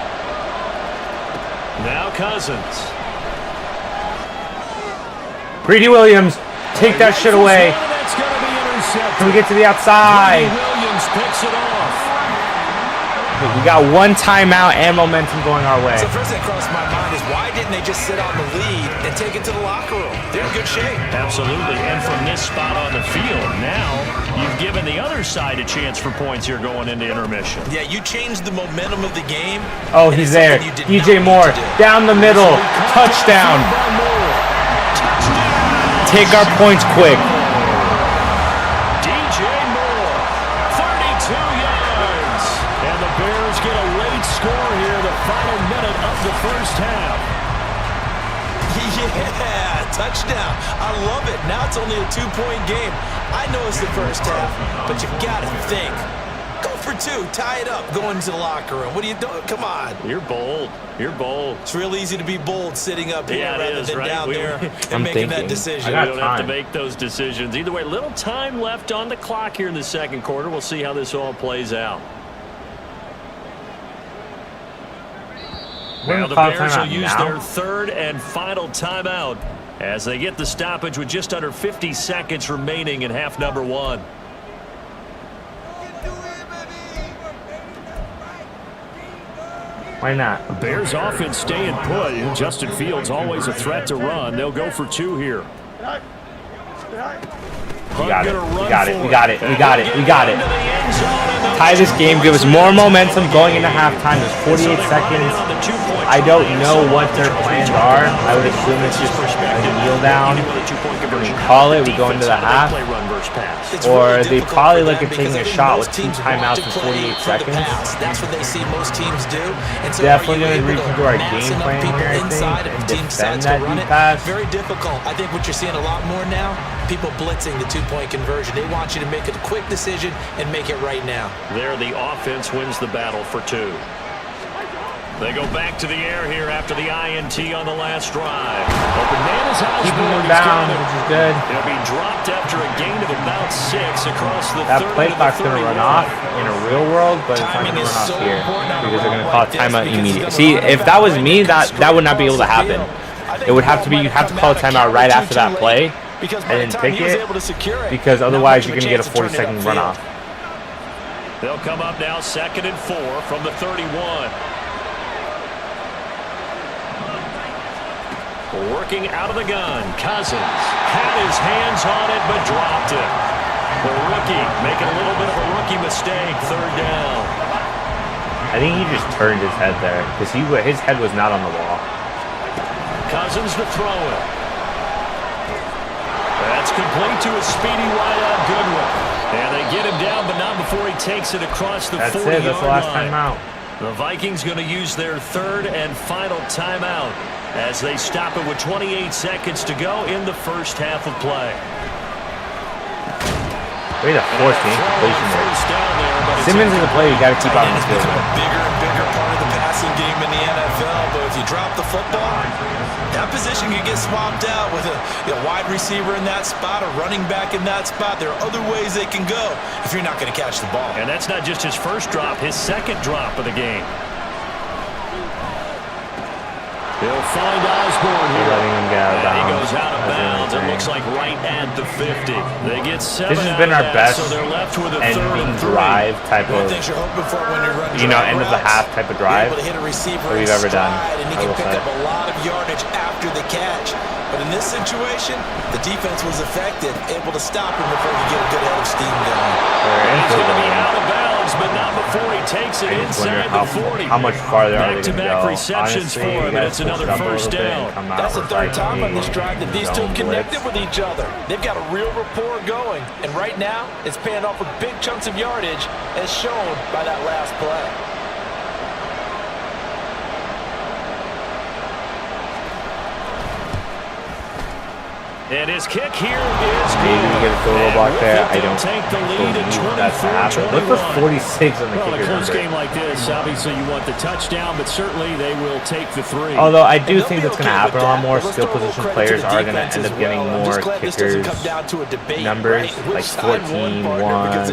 Now Cousins. Greedy Williams, take that shit away. That's going to be intercepted. Can we get to the outside? Williams picks it off. We got one timeout and momentum going our way. So first thing that crossed my mind is why didn't they just sit on the lead and take it to the locker room? They're in good shape. Absolutely, and from this spot on the field, now you've given the other side a chance for points here going into intermission. Yeah, you changed the momentum of the game. Oh, he's there. DJ Moore, down the middle, touchdown. Take our points quick. DJ Moore, 32 yards. And the Bears get a late score here, the final minute of the first half. Yeah, touchdown. I love it. Now it's only a 2-point game. I know it's the first half, but you've got to think. Go for 2, tie it up, go into the locker room. What are you doing? Come on. You're bold. You're bold. It's real easy to be bold sitting up here rather than right? down there and I'm making thinking. that decision. I We got don't have to time. make those decisions. Either way, little time left on the clock here in the second quarter. We'll see how this all plays out. Now the Bears will use their third and final timeout as they get the stoppage with just under 50 seconds remaining in half number 1. Why not? Bears offense staying put. Justin Fields always a threat to run. They'll go for 2 here. We got it. We got it. We got it. We got it. We got it. Tie this game. Give us more momentum going into halftime. There's 48 seconds. I don't know what their plans are. I would assume it's just a kneel down. We call it. We go into the half. Or they probably look at taking a shot with 2 timeouts in 48 seconds. That's what they see most teams do. And so Definitely going to reconsider our game plan here, I think, and defend that deep pass. Very difficult. I think what you're seeing a lot more now, people blitzing the 2-point conversion. They want you to make a quick decision and make it right now. There, the offense wins the battle for 2. They go back to the air here after the INT on the last drive. Open man is out. Keeping him down, which is good. He'll be dropped after a gain of about 6 across the 30 That play clock's to the going to 31. run off in a real world, but it's not going to run off here because they're going to call a timeout immediately. See, if that was me, that would not be able to happen. It would have to be, you have to call a timeout right after that play and then pick it, because otherwise you're going to get a 40-second runoff. They'll come up now 2nd and 4 from the 31. Working out of the gun, Cousins had his hands on it but dropped it. The rookie making a little bit of a rookie mistake, 3rd down. I think he just turned his head there because his head was not on the wall. Cousins to throw it. That's complete to a speedy wideout Goodwin. And they get him down, but not before he takes it across the 40-yard line. That's it. That's the last timeout. The Vikings going to use their 3rd and final timeout as they stop it with 28 seconds to go in the first half of play. Way to force the incompletion there. Simmons is a player you got to keep on the field. It's become a bigger and bigger part of the passing game in the NFL, but if you drop the football, that position can get swapped out with a wide receiver in that spot, a running back in that spot. There are other ways they can go if you're not going to catch the ball. And that's not just his first drop, his 2nd drop of the game. He'll find Osborne here. Letting him get out of bounds. He goes out of bounds. It looks like right at the 50. They get 7 This has been our best so they're left with a 3rd ending and 3. drive type of, Things you're hoping for when you're running end of the half type of drive able to hit a receiver that we've ever done. and he can pick up a lot of yardage after the catch. But in this situation, the defense was effective, able to stop him before he get a good head of steam going. He's going to be out of bounds, but not before he takes it inside the 40. How much farther are they going to go? Back-to-back receptions for him, and it's another first down. That's the 3rd time on this drive that these 2 connected with each other. They've got a real rapport going, and right now, it's paying off with big chunks of yardage, as shown by that last play. And his kick here is Maybe we get a field goal block there. I don't take the lead at believe that's to happen. Look for 46 on the Well, a kicker close number. game like this, obviously you want the touchdown, but certainly they will take the 3. Although I do think that's going to happen a lot more. Skill position players are going to end up getting more kickers numbers, like 14, 1,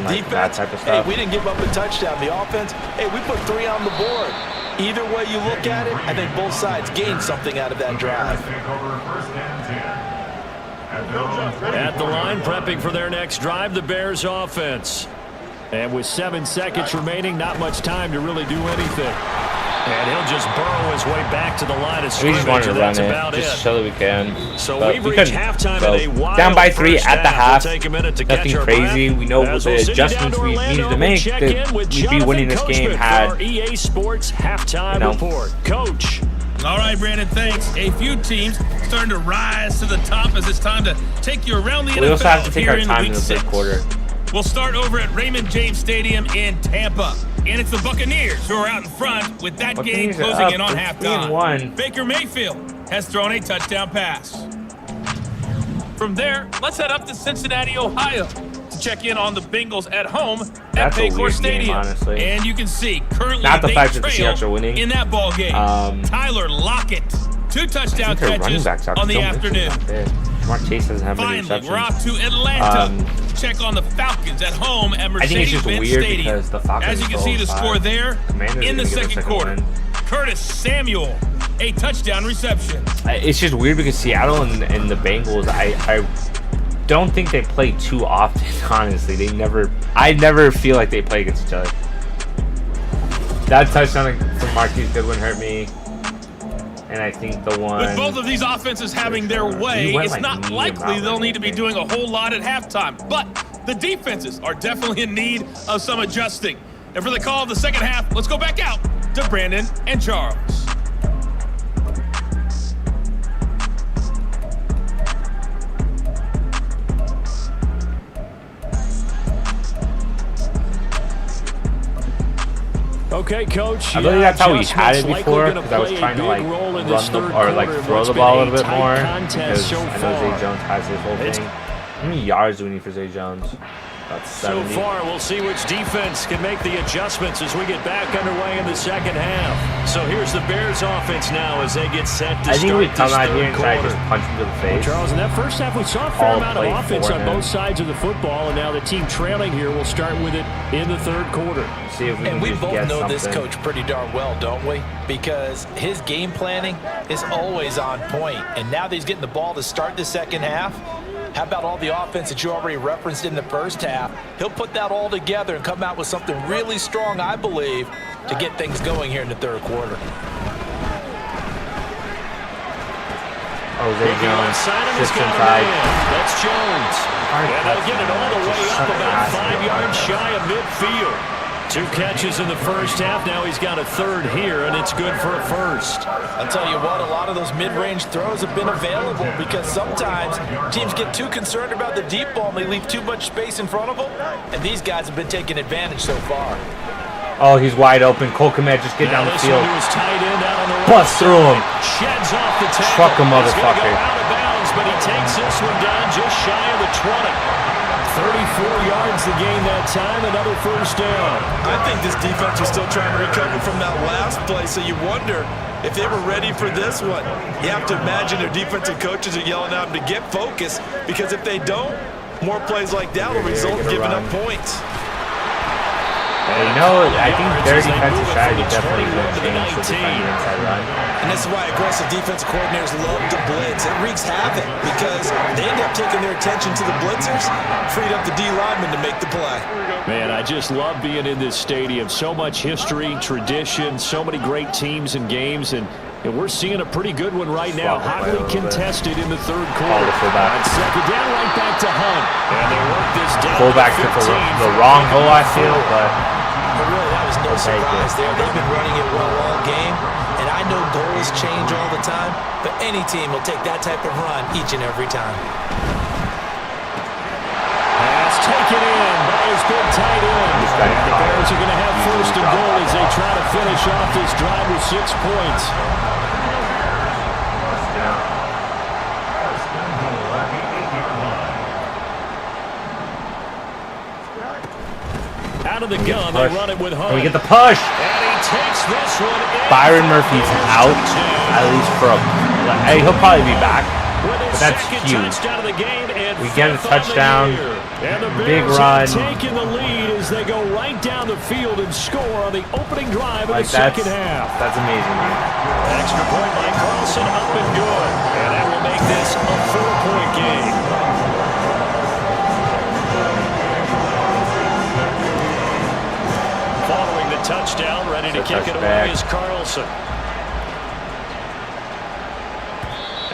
like that type of stuff. Hey, we didn't give up a touchdown. The offense, hey, we put 3 on the board. Either way you look at it, I think both sides gained something out of that drive. At the line, prepping for their next drive, the Bears offense. And with 7 seconds remaining, not much time to really do anything. And he'll just burrow his way back to the line of We scrimmage. just wanted to run About it, just so that we can. So but we've we reached couldn't. halftime So, in a wild down by 3 at the half. We'll take a minute to catch Nothing our crazy. breath. We know As the we'll send you down adjustments to we Orlando, needed to we'll make check that in with we'd be winning this Jonathan game Coachman had. for our EA Sports halftime report. Coach. All right, Brandon, thanks. A few teams starting to rise to the top as it's time to take you around the NFL. We also have to take our here time week in the third 6. quarter. We'll start over at Raymond James Stadium in Tampa. And it's the Buccaneers who are out in front with that game Buccaneers are closing up. in on It's halftime. 3-1. Baker Mayfield has thrown a touchdown pass. From there, let's head up to Cincinnati, Ohio to check in on the Bengals at home at That's a Paycor weird Stadium. game, honestly. And you can see currently Not the they fact that the trail Seahawks are winning. in that ball game. Tyler Lockett, 2 touchdown Their running catches backs are on the still afternoon. Jamar Chase doesn't have many Finally, we're off receptions. to Atlanta. Check on the Falcons at home at I think it's just Mercedes-Benz weird Stadium. because the Falcons As you can still see the have score 5. there Commanders in the are gonna get a second second quarter. win. Curtis Samuel, a touchdown reception. It's just weird because Seattle and the Bengals, I don't think they play too often, honestly. I never feel like they play against each other. That touchdown from Marquise Goodwin hurt me. And I think the one... With both of these offenses having their way, went it's like not medium likely they'll route, need to be doing a whole lot at halftime. But the defenses are definitely in need of some adjusting. And for the call of the second half, let's go back out to Brandon and Charles. Okay, Coach. I believe that's how we had it adjustments before, likely because I was gonna trying to play a like big role in run this the, third or like quarter. throw What's the been ball a a little bit tight more, contest because so I know far. Zay Jones has this whole It's- thing. How many yards do we need for Zay Jones? About So 70. far, we'll see which defense can make the adjustments as we get back underway in the second half. So here's the Bears offense now as they get set to I think we start come this out here third and try to quarter. just punch him to the face. Charles, in that first half, we saw a fair All amount of play offense for on him. both sides of the football, and now the team trailing here will start with it in the third quarter. See if we And can we just both get know something. this coach pretty darn well, don't we? Because his game planning is always on point. And now that he's getting the ball to start the second half, how about all the offense that you already referenced in the first half? He'll put that all together and come out with something really strong, I believe, to get things going here in the third quarter. Oh, Zay Jones sits inside. That's Jones. Hard And they'll get it all the way Just up suck about ass. 5 yards shy of midfield. 2 catches in the first half. Now he's got a third here, and it's good for a first. I'll tell you what, a lot of those mid-range throws have been available because sometimes teams get too concerned about the deep ball and they leave too much space in front of them. And these guys have been taking advantage so far. Oh, he's wide open. Cole Kmet just get down the This field. one to his tight end out on the right Bust through him. Sheds off the tackle. Truck a He's gonna motherfucker. go out of bounds, but he takes this one down just shy of the 20. 34 yards to gain that time, another first down. I think this defense was still trying to recover from that last play, so you wonder if they were ready for this one. You have to imagine their defensive coaches are yelling at them to get focused, because if they don't, more plays like that will result in giving up points. Well, you know, I think their defensive strategy definitely going to change to defend the inside run. And this is why aggressive defensive coordinators love to blitz. It wreaks havoc because they end up taking their attention to the blitzers, freed up the D lineman to make the play. Man, I just love being in this stadium. So much history, tradition, so many great teams and games, and we're seeing a pretty good one right now. Hotly contested in the third quarter. Fullback. On second down, right back to Hunt. And they work this down. Fullback took the wrong hole, I feel, but really, that was no we'll take surprise it. there. They've been running it well all game, and I know goals change all the time, but any team will take that type of run each and every time. Pass taken in by his big tight end. And the Bears are going to have first and goal as they try to finish off this drive with 6 points. out of the gun. They run it with Hunt. Can we get the push? And he takes this one in. Byron Murphy's out, at least for a... He'll probably be back, but that's huge. We get a touchdown, big run. Taking the lead as they go right down the field and score on the opening drive of the second half. That's amazing, man. Extra point by Carlson, up and good. And that will make this a 4-point game. Following the touchdown, ready to kick it away is Carlson.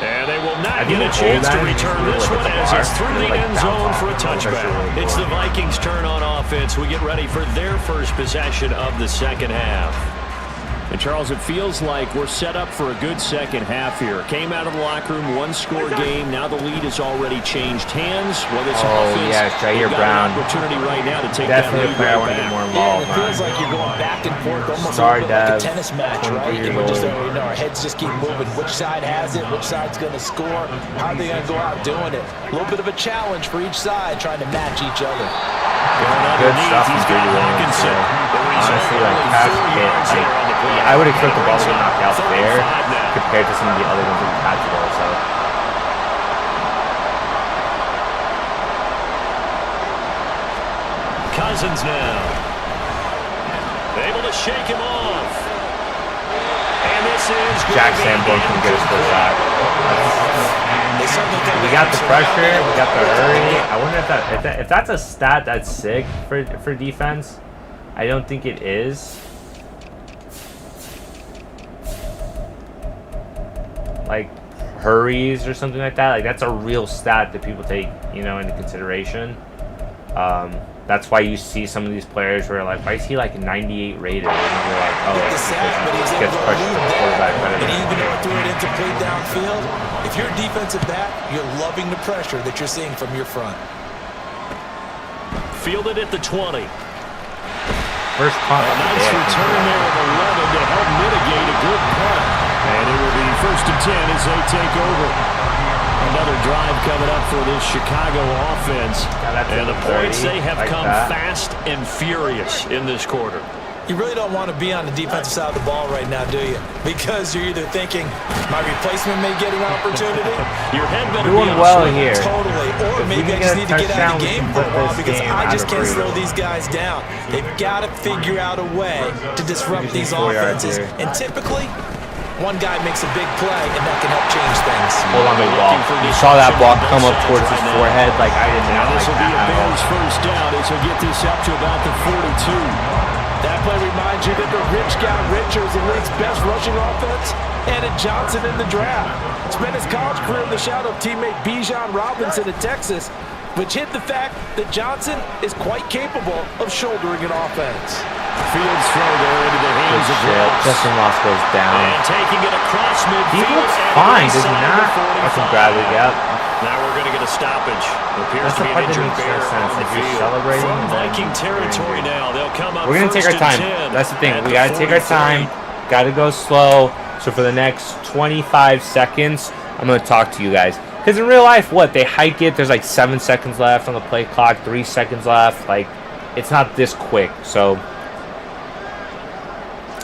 And they will not get a chance to return this one as it's through the end zone for a touchback. It's the Vikings' turn on offense. We get ready for their first possession of the second half. And Charles, it feels like we're set up for a good second half here. Came out of the locker room, one-score game. Now the lead has already changed hands. Whether it's offense, yeah, Jair Brown. Opportunity right now to take Definitely that lead a player I want to back. get more involved. Yeah, it feels like you're going back and forth, almost Star a little bit like a Dev, tennis match, right? And we're just, our heads just keep moving. Which side has it? Which side's going to score? How are they going to go out doing it? A little bit of a challenge for each side, trying to match each other. Good stuff from Greedy Williams. Honestly, like, pass hit. I would expect the ball to get knocked out there compared to some of the other ones that we've had today. So. Cousins now. Able to shake him off. And this is Jack Sanborn can get us for that. We got the pressure. We got the hurry. I wonder if that's a stat that's sick for defense. I don't think it is. Like hurries or something like that. Like that's a real stat that people take, into consideration. That's why you see some of these players where like, why is he like 98 rated? And you're like, oh, he gets pressure from the quarterback better than even though threw it incomplete downfield, if you're a defensive back, you're loving the pressure that you're seeing from your front. Fielded at the 20. First punt. A nice return there of 11 to help mitigate a good punt. And it will be 1st and 10 as they take over. Another drive coming up for this Chicago offense. And the points, they have come fast and furious in this quarter. You really don't want to be on the defensive side of the ball right now, do you? Because you're either thinking, my replacement may get an opportunity. Your head better doing be well here. Totally. Or maybe I just need to get out of the game for a while because I just can't slow these guys down. They've got to figure out a way to disrupt these offenses. And typically, one guy makes a big play, and that can help change things. Hold on, big ball. You saw that ball come up towards his forehead. Like, I did not like this will be that a Bears first down as he'll get this up to about the 42. That play reminds you that the rich got richer as the league's best rushing offense. Added Johnson in the draft. Spent his college career in the shadow of teammate Bijan Robinson in Texas, which hid the fact that Johnson is quite capable of shouldering an offense. Fields throw there into the hands of Ross. Justin Ross goes down. And taking it across midfield. He looks fine, does he not? Awesome gravity, yep. Now we're going to get a stoppage. Appears to be an injured Bear on the field. From Viking territory now, they'll come up. We're going to take our time. That's the thing. We got to take our time. Got to go slow. So for the next 25 seconds, I'm going to talk to you guys. Because in real life, they hike it. There's like 7 seconds left on the play clock, 3 seconds left. Like, it's not this quick. So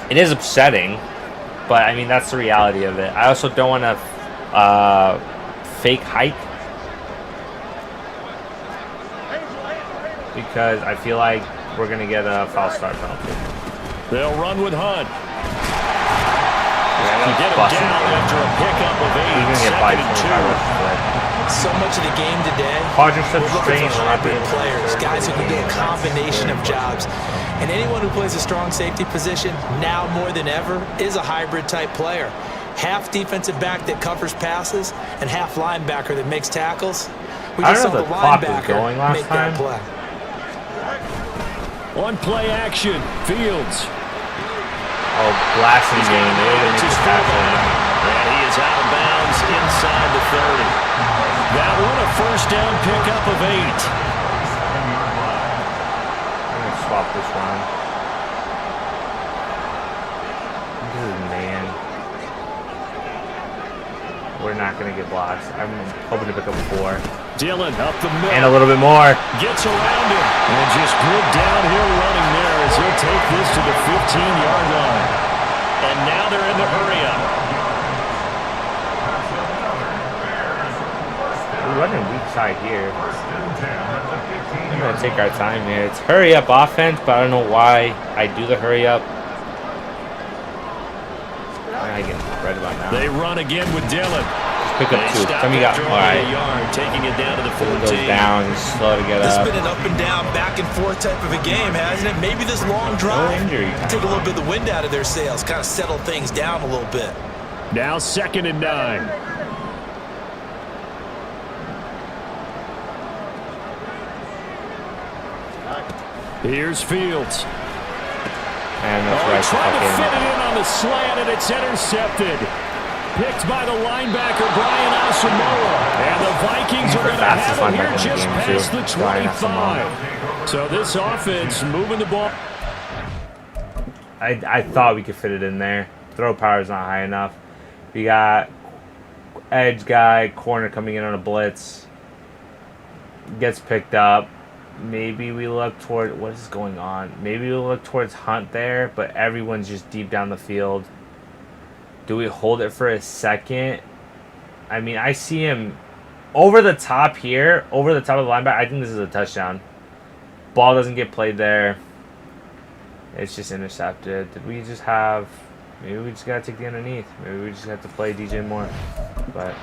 it is upsetting. But, I mean, that's the reality of it. I also don't want to fake hike. Because I feel like we're going to get a foul start penalty. They'll run with Hunt. Get him down after a pickup of 8. He's going to get 5 So much of the game today, we're looking for hybrid players, guys who can do a combination of jobs. And anyone who plays a strong safety position, now more than ever, is a hybrid type player. Half defensive back that covers passes and half linebacker that makes tackles. We just saw the linebacker make that play. One play action, Fields. Oh, blasting game. And he is out of bounds inside the 30. That one a first down pickup of 8. I'm going to swap this one. This is man. We're not going to get blocks. I'm hoping to pick up 4. Dillon up the middle. And a little bit more. Gets around him. And just good downhill running there as he'll take this to the 15-yard line. And now they're in the hurry-up. We're running weak side here. We're going to take our time here. It's hurry-up offense, but I don't know why I do the hurry-up. I get right about now. They run again with Dillon. Pick up 2. Tell me you got all right. Yard, taking it down to the 14. Goes down. He's slow to get This up. has been an up and down, back and forth type of a game, hasn't it? Maybe this long drive take a little bit of the wind out of their sails, kind of settle things down a little bit. Now 2nd and 9. Here's Fields. And that's right. Trying to fit it in on the slant, and it's intercepted. Picked by the linebacker, Brian Asamoah. And the Vikings are going to have it here just past the 25. So this offense moving the ball. I thought we could fit it in there. Throw power is not high enough. We got edge guy, corner coming in on a blitz. Gets picked up. Maybe we look toward, what is going on? Maybe we look towards Hunt there, but everyone's just deep down the field. Do we hold it for a second? I mean, I see him over the top here, over the top of the linebacker. I think this is a touchdown. Ball doesn't get played there. It's just intercepted. Did we just have, maybe we just got to take the underneath. Maybe we just have to play DJ Moore. But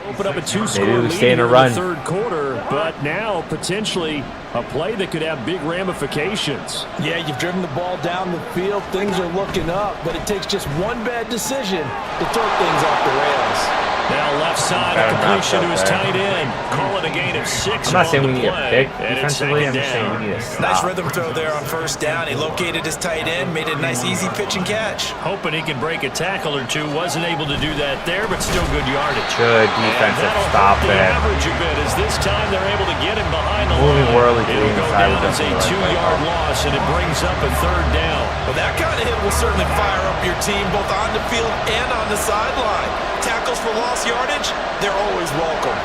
open up a 2-score maybe we lead stay in a in run. the 3rd quarter, but now potentially a play that could have big ramifications. Yeah, you've driven the ball down the field. Things are looking up, but it takes just one bad decision to throw things off the rails. Now left side, a completion to his tight end. Call it a gain of 6. I'm not saying we need a play, pick defensively. I'm just saying we need a stop. Nice rhythm throw there on 1st down. He located his tight end, made it a nice easy pitch and catch. Hoping he can break a tackle or two. Wasn't able to do that there, but still good yardage. Good defensive stop the there. average a bit as this time they're able to get him behind the Moving line. whirly It'll go inside down as a 2-yard loss, and it brings up a 3rd down. Well, that kind of hit will certainly fire up your team both on the field and on the sideline. Tackles for lost yardage, they're always welcome.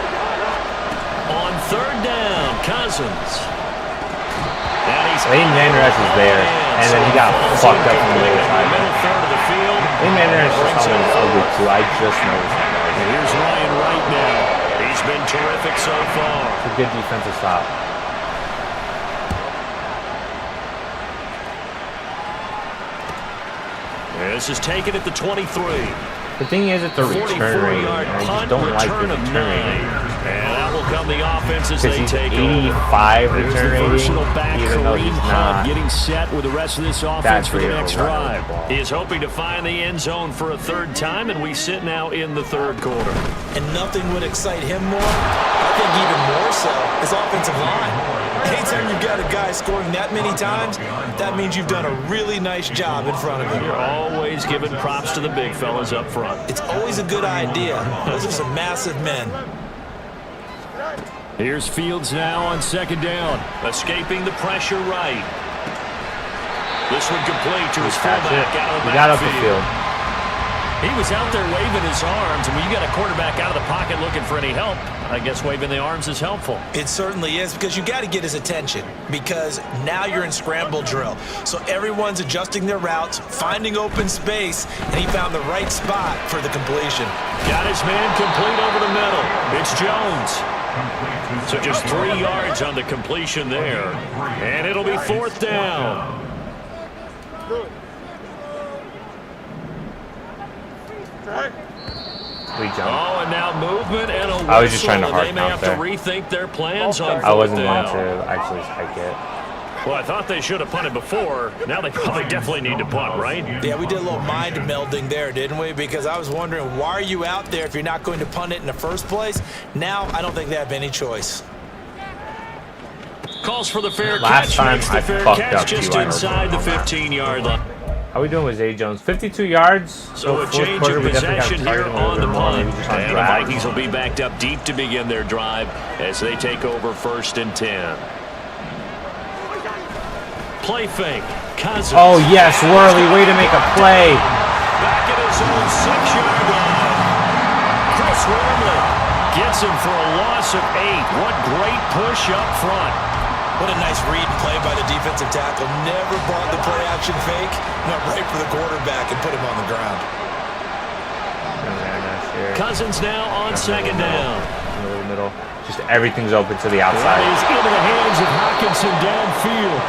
On 3rd down, Cousins. Leighton Vander Esch is there, and then he got fucked up from the other side. Middle third of the field. Leighton Vander Esch is always ugly too. I just noticed that. Here's Ryan Wright now. He's been terrific so far. It's a good defensive stop. This is taken at the 23. The thing is, it's a return rate, and I just don't like the return rate. And that will come the offense as Because they he's take 85 over. return rating, even though he's not. Getting set with the rest of this offense for the next drive. Ball. He is hoping to find the end zone for a 3rd time, and we sit now in the 3rd quarter. And nothing would excite him more, I think even more so, his offensive line. Anytime you've got a guy scoring that many times, that means you've done a really nice job in front of him. You're always giving props to the big fellas up front. It's always a good idea. Those are some massive men. Here's Fields now on 2nd down. Escaping the pressure right. This one complete to his fullback out of the backfield. We got up the field. He was out there waving his arms, and when you got a quarterback out of the pocket looking for any help, I guess waving the arms is helpful. It certainly is, because you got to get his attention, because now you're in scramble drill. So everyone's adjusting their routes, finding open space, and he found the right spot for the completion. Got his man complete over the middle. It's Jones. So just 3 yards on the completion there. And it'll be 4th down. Oh, and now movement and a whistle. I was just trying to hard They may have count to there. rethink their plans on 4th I wasn't down. going to actually hike it. Well, I thought they should have punted before. Now they probably definitely need to punt, right? Yeah, we did a little mind melding there, didn't we? Because I was wondering, why are you out there if you're not going to punt it in the first place? Now, I don't think they have any choice. Calls for the fair Last catch. time Makes the I fair fucked catch up just Eli inside the Rosen on that. 15-yard line. How we doing with Zay Jones? 52 yards. So a fourth change quarter, of we definitely possession gotta here target him a on the little bit more, punt. maybe just on And the drive. Vikings will be backed up deep to begin their drive as they take over 1st and 10. Play fake. Cousins. Oh, yes, Worley. Way to make a play. Back at his own 6-yard line. Chris Worley gets him for a loss of 8. What great push up front. What a nice read and play by the defensive tackle. Never brought the play-action fake. Went right for the quarterback and put him on the ground. Cousins now on second down. Middle, middle. Just everything's open to the outside. He's into the hands of Hockenson downfield.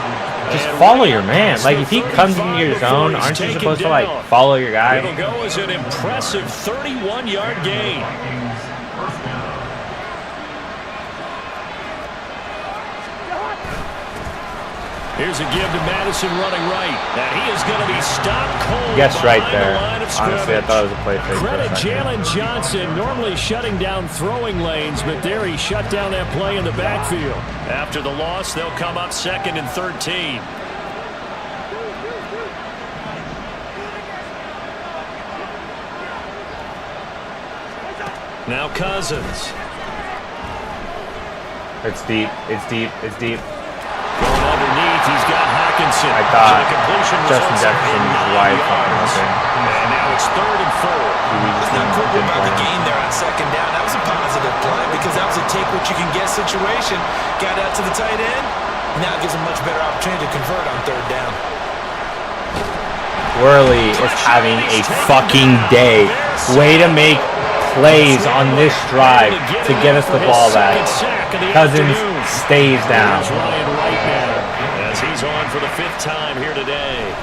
Just follow your man. Like, if he comes into your zone, aren't you supposed to, like, follow your guy? It'll go as an impressive 31-yard gain. Here's a give to Madison running right. And he is going to be stopped cold. Yes, right there. The honestly, I thought it was a play fake. Credit Jalen Johnson, normally shutting down throwing lanes, but there he shut down that play in the backfield. After the loss, they'll come up 2nd and 13. Now Cousins. It's deep. It's deep. It's deep. Going underneath, he's got Hockenson. I thought Justin Jefferson was wide fucking open. And now it's 3rd and 4. It's not cool about the gain there on second down. That was a positive play because that was a take-what-you-can-get situation. Got out to the tight end. Now it gives him much better opportunity to convert on 3rd down. Worley is having a fucking day. Way to make plays on this drive to get us the ball back. Cousins stays down. As he's on for the 5th time here today.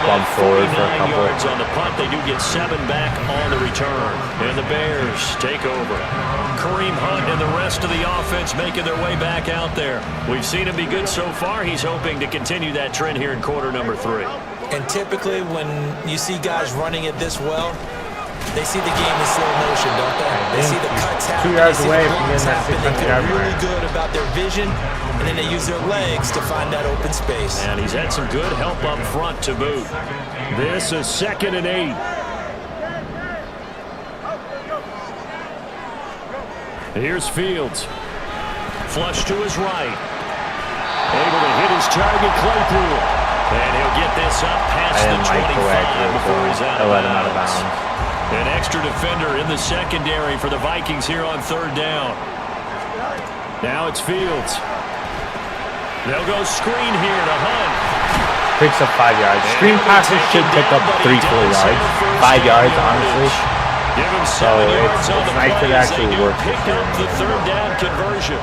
Bump forward for a couple. Yards on the punt. They do get 7 back on the return. And the Bears take over. Kareem Hunt and the rest of the offense making their way back out there. We've seen him be good so far. He's hoping to continue that trend here in quarter number 3. And typically when you see guys running it this well, they see the game in slow motion, don't they? They see the cuts happen. 2 yards they away the from getting that 600-yard really mark. good about their vision, and then they use their legs to find that open space. And he's had some good help up front to boot. This is 2nd and 8. Here's Fields. Flush to his right. Able to hit his target, Claypool. And he'll get this up past the 25 before he's out of bounds. An extra defender in the secondary for the Vikings here on 3rd down. Now it's Fields. They'll go screen here to Hunt. Picks up 5 yards. Screen passes should pick up 3-4 yards. 5 yards, honestly. So it's nice to actually work. Pick up the 3rd down conversion.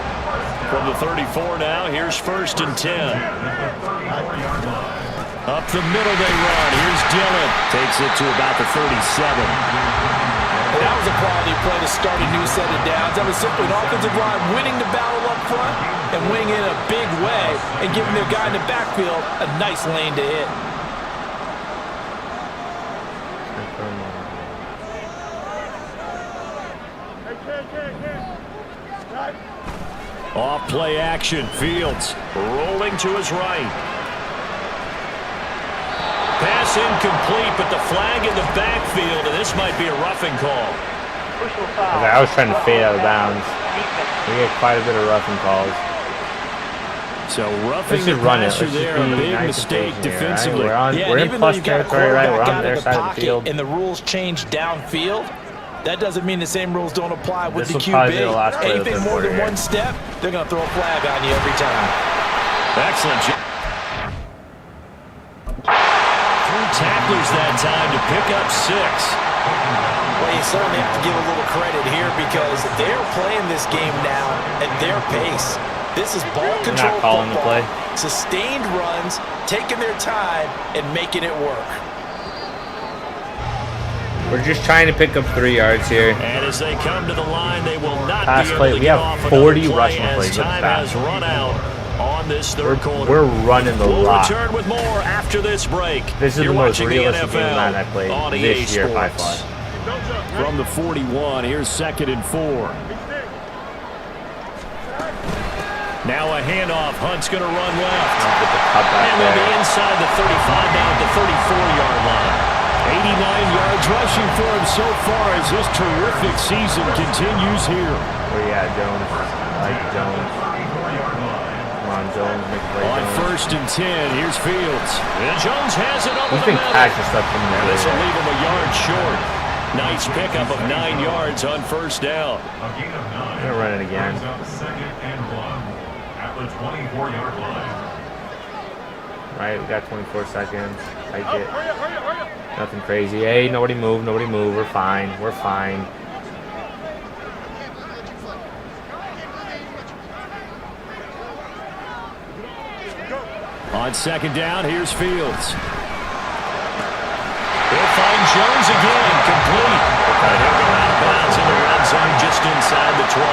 From the 34 now, here's 1st and 10. Up the middle they run. Here's Dillon. Takes it to about the 37. That was a quality play to start a new set of downs. That was simply an offensive line winning the battle up front and winning it in a big way and giving their guy in the backfield a nice lane to hit. Off play action. Fields rolling to his right. Pass incomplete, but the flag in the backfield, and this might be a roughing call. I was trying to fade out of bounds. We get quite a bit of roughing calls. So roughing the passer there, a big mistake defensively. Right? We're in plus territory, right? We're on their side of the field. And the rules change downfield. That doesn't mean the same rules don't apply with the QB. Anything more than one step, they're going to throw a flag on you every time. Excellent job. 3 tacklers that time to pick up 6. Well, you certainly have to give a little credit here because they're playing this game now at their pace. This is ball control not calling football. the play. Sustained runs, taking their time, and making it work. We're just trying to pick up 3 yards here. And as they come to the line, they will not pass be able play. to We get have off 40 play rushing as plays with time pass. has run out on this 3rd quarter. We're running the we'll rock. Return with more after this break. This is You're the most watching realistic the game NFL Madden I played on this EA year by Sports. far. From the 41, here's 2nd and 4. Now a handoff. Hunt's going to run left. And we'll be inside the 35 now at the 34-yard line. 89 yards rushing for him so far as this terrific season continues here. Where you at, Jones? I like Jones. Come on. on, Jones. Make a play, On Jones. 1st and 10, here's Fields. And Jones has it over He's the been middle. catching stuff from And this will there. leave him a yard short. Nice pickup of 9 yards on 1st down. A gain of 9. I'm gonna run it again. Brings up 2nd and 1 at the 24-yard line. Right, we got 24 seconds. Like it. Nothing crazy. Hey, nobody move, nobody move. We're fine. We're fine. On 2nd down, here's Fields. He'll find Jones again, complete. And he'll go out of bounds in the red zone just inside the 20.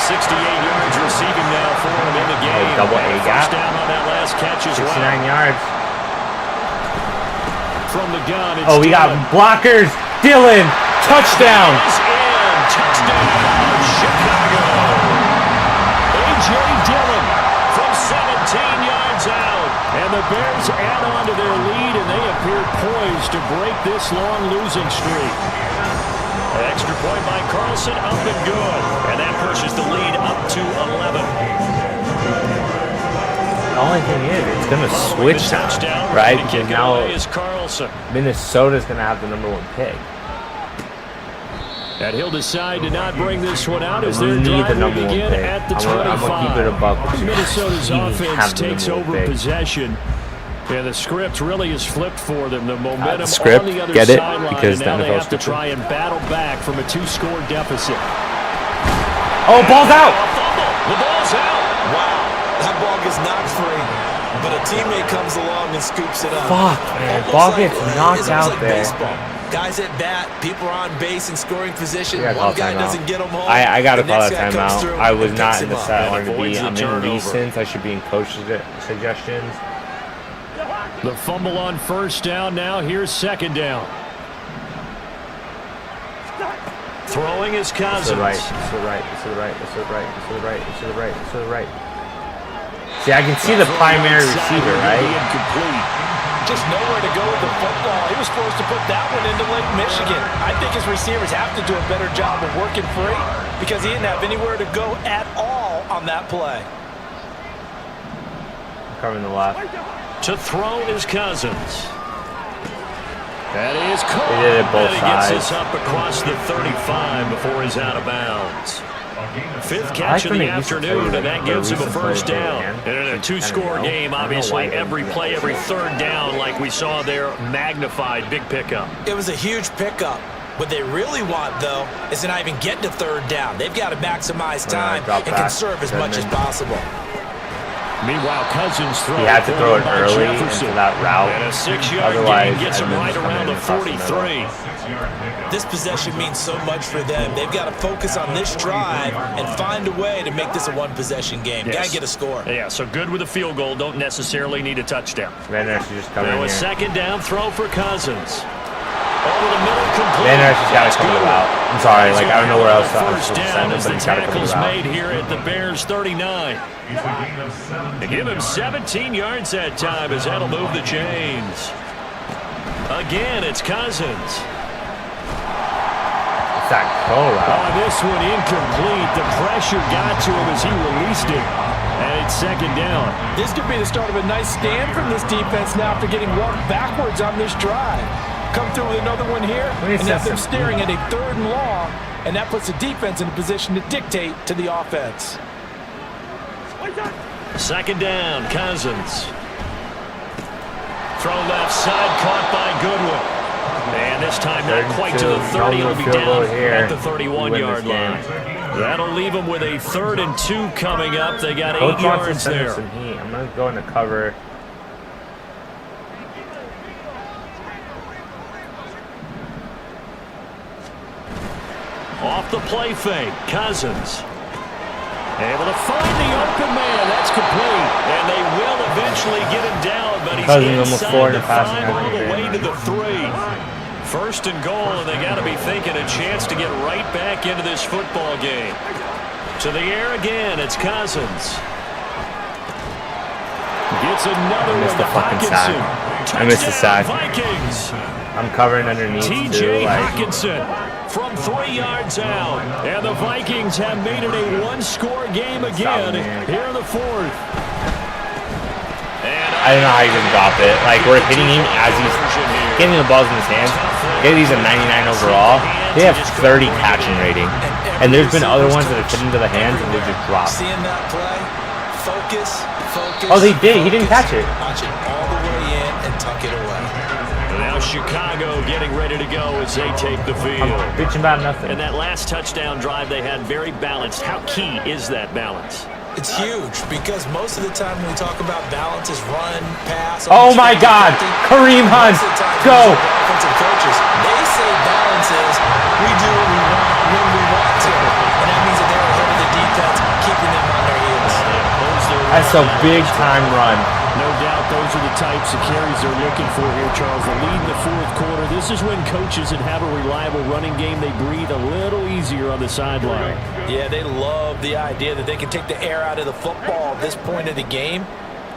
68 yards receiving now for him in the game. Double A gap. First down on that last catch as 69 well. yards. From the gun, it's Oh, we got Dillon. blockers. Dylan, touchdown. Is in. Touchdown, Chicago. A.J. Dillon from 17 yards out. And the Bears add on to their lead, and they appear poised to break this long losing streak. An extra point by Carlson, up and good. And that pushes the lead up to 11. The only thing is, it's going to switch now, Touchdown, right? to kick Because it now away is Carlson. Minnesota's going to have the number 1 pick. And he'll decide to not bring this one out as We their need the drive will number 1 begin pick. at the I'm 25. gonna keep it a buck. Minnesota's We offense have the takes number 1 over pick. possession. And the script really is flipped for them. The momentum script, on the other get it? sideline, Because and now the they NFL's have to scripted. try and battle back from a 2-score deficit. Oh, ball's out. A fumble. The ball's out. Wow, that ball gets knocked free, but a teammate comes along and scoops it up. Fuck, man. Almost Ball like- gets knocked it's almost out like there. baseball. Guys at bat, people are on base in scoring position. We gotta One call guy timeout. doesn't get them home. I got to the call next that guy comes timeout. through I and was picks not him in the up. set I And wanted to avoids be. the I'm in turnover. recents. I should be in coach suggestions. The fumble on 1st down now. Here's 2nd down. Throwing is To Cousins. the right, to the right, to the right, to the right, to the right, to the right, to the right. See, I can see the primary receiver, right? Incomplete. Just nowhere to go with the football. He was supposed to put that one into Lake Michigan. I think his receivers have to do a better job of working free because he didn't have anywhere to go at all on that play. Covering the left. To throw is Cousins. That is caught. They did it both and he gets sides. this up across the 35 before he's out of bounds. A gain of 5th 7. catch of when the they used to tell you afternoon, that and that the gives him a recent first play, down. man. And in a I don't 2-score know. game, I don't know obviously why they every do play, that. every 3rd down, like we saw there, magnified, big pickup. It was a huge pickup. What they really want, though, is to not even get to 3rd down. They've got to maximize time drop and back. conserve as much as Goodman. possible. Meanwhile, Cousins throws. He had to throw it by early Jefferson. into that route. And a 6-yard Otherwise, gain gets him Edmonds right coming around in the across the middle. 43. 6-yard pickup. This possession means so much for them. They've got to focus on this drive and find a way to make this a one-possession game. Yes. Got to get a score. Yeah, so good with a field goal. Don't necessarily need a touchdown. Van Der Esch just coming Now a here. 2nd down throw for Cousins. Over the middle, complete. Van Der Esch has got That's to come to good. the route. I'm sorry, like I don't know where else to First send down him, as but the he's got to come to tackle's the made route. here at the Bears 39. It's a gain of 17. They give him 17 yards that time as that'll move the chains. Again, it's Cousins. It's that curl route. Oh, this one incomplete. The pressure got to him as he released it. And it's 2nd down. This could be the start of a nice stand from this defense now after getting walked backwards on this drive. Come through with another one here Wait, and have them that's- staring at a 3rd and long, and that puts the defense in a position to dictate to the offense. 2nd down, Cousins. Throw left side, caught by Goodwin. And this time not quite to the 30. It'll be down at the 31-yard line. That'll leave them with a 3rd and 2 coming up. They got 8 Coach wants to yards send us there. some heat. I'm going to go into cover. Off the play fake, Cousins. Able to find the open man. That's complete. And they will eventually get him down, but he's Cousins almost inside 4 in the the passing 5 all the game, way man. to the 3. 1st and goal, and they got to be thinking a chance to get right back into this football game. To the air again, it's Cousins. Gets another I missed one the to fucking Hawkinson. sack. I missed the Touchdown, sack. Vikings. I'm covering underneath too. T.J. Like, Hawkinson from 3 yards out. And the Vikings have made it a one-score game again here in the fourth. I don't know how he's going to drop it. Like, we're hitting him as he's getting the balls in his hands. He's a 99 overall. They have 30 catching rating. And there's been other ones that have fit into the hands and they just drop. Seeing that play, focus. Oh, they did. He didn't catch it. Watch it all the way in and tuck it away. Now Chicago getting ready to go as they take the field. I'm bitching about nothing. And that last touchdown drive they had very balanced. How key is that balance? It's huge because most of the time when we talk about balance is run, pass. Oh my God, Kareem Hunt, go! Offensive coaches, they say balance is we do what we want when we want to, and that means that they're ahead of the defense, keeping them on their heels. That's a big time run. No doubt those are the types of carries they're looking for here, Charles. The lead in the fourth quarter. This is when coaches that have a reliable running game, they breathe a little easier on the sideline. Yeah, they love the idea that they can take the air out of the football at this point of the game.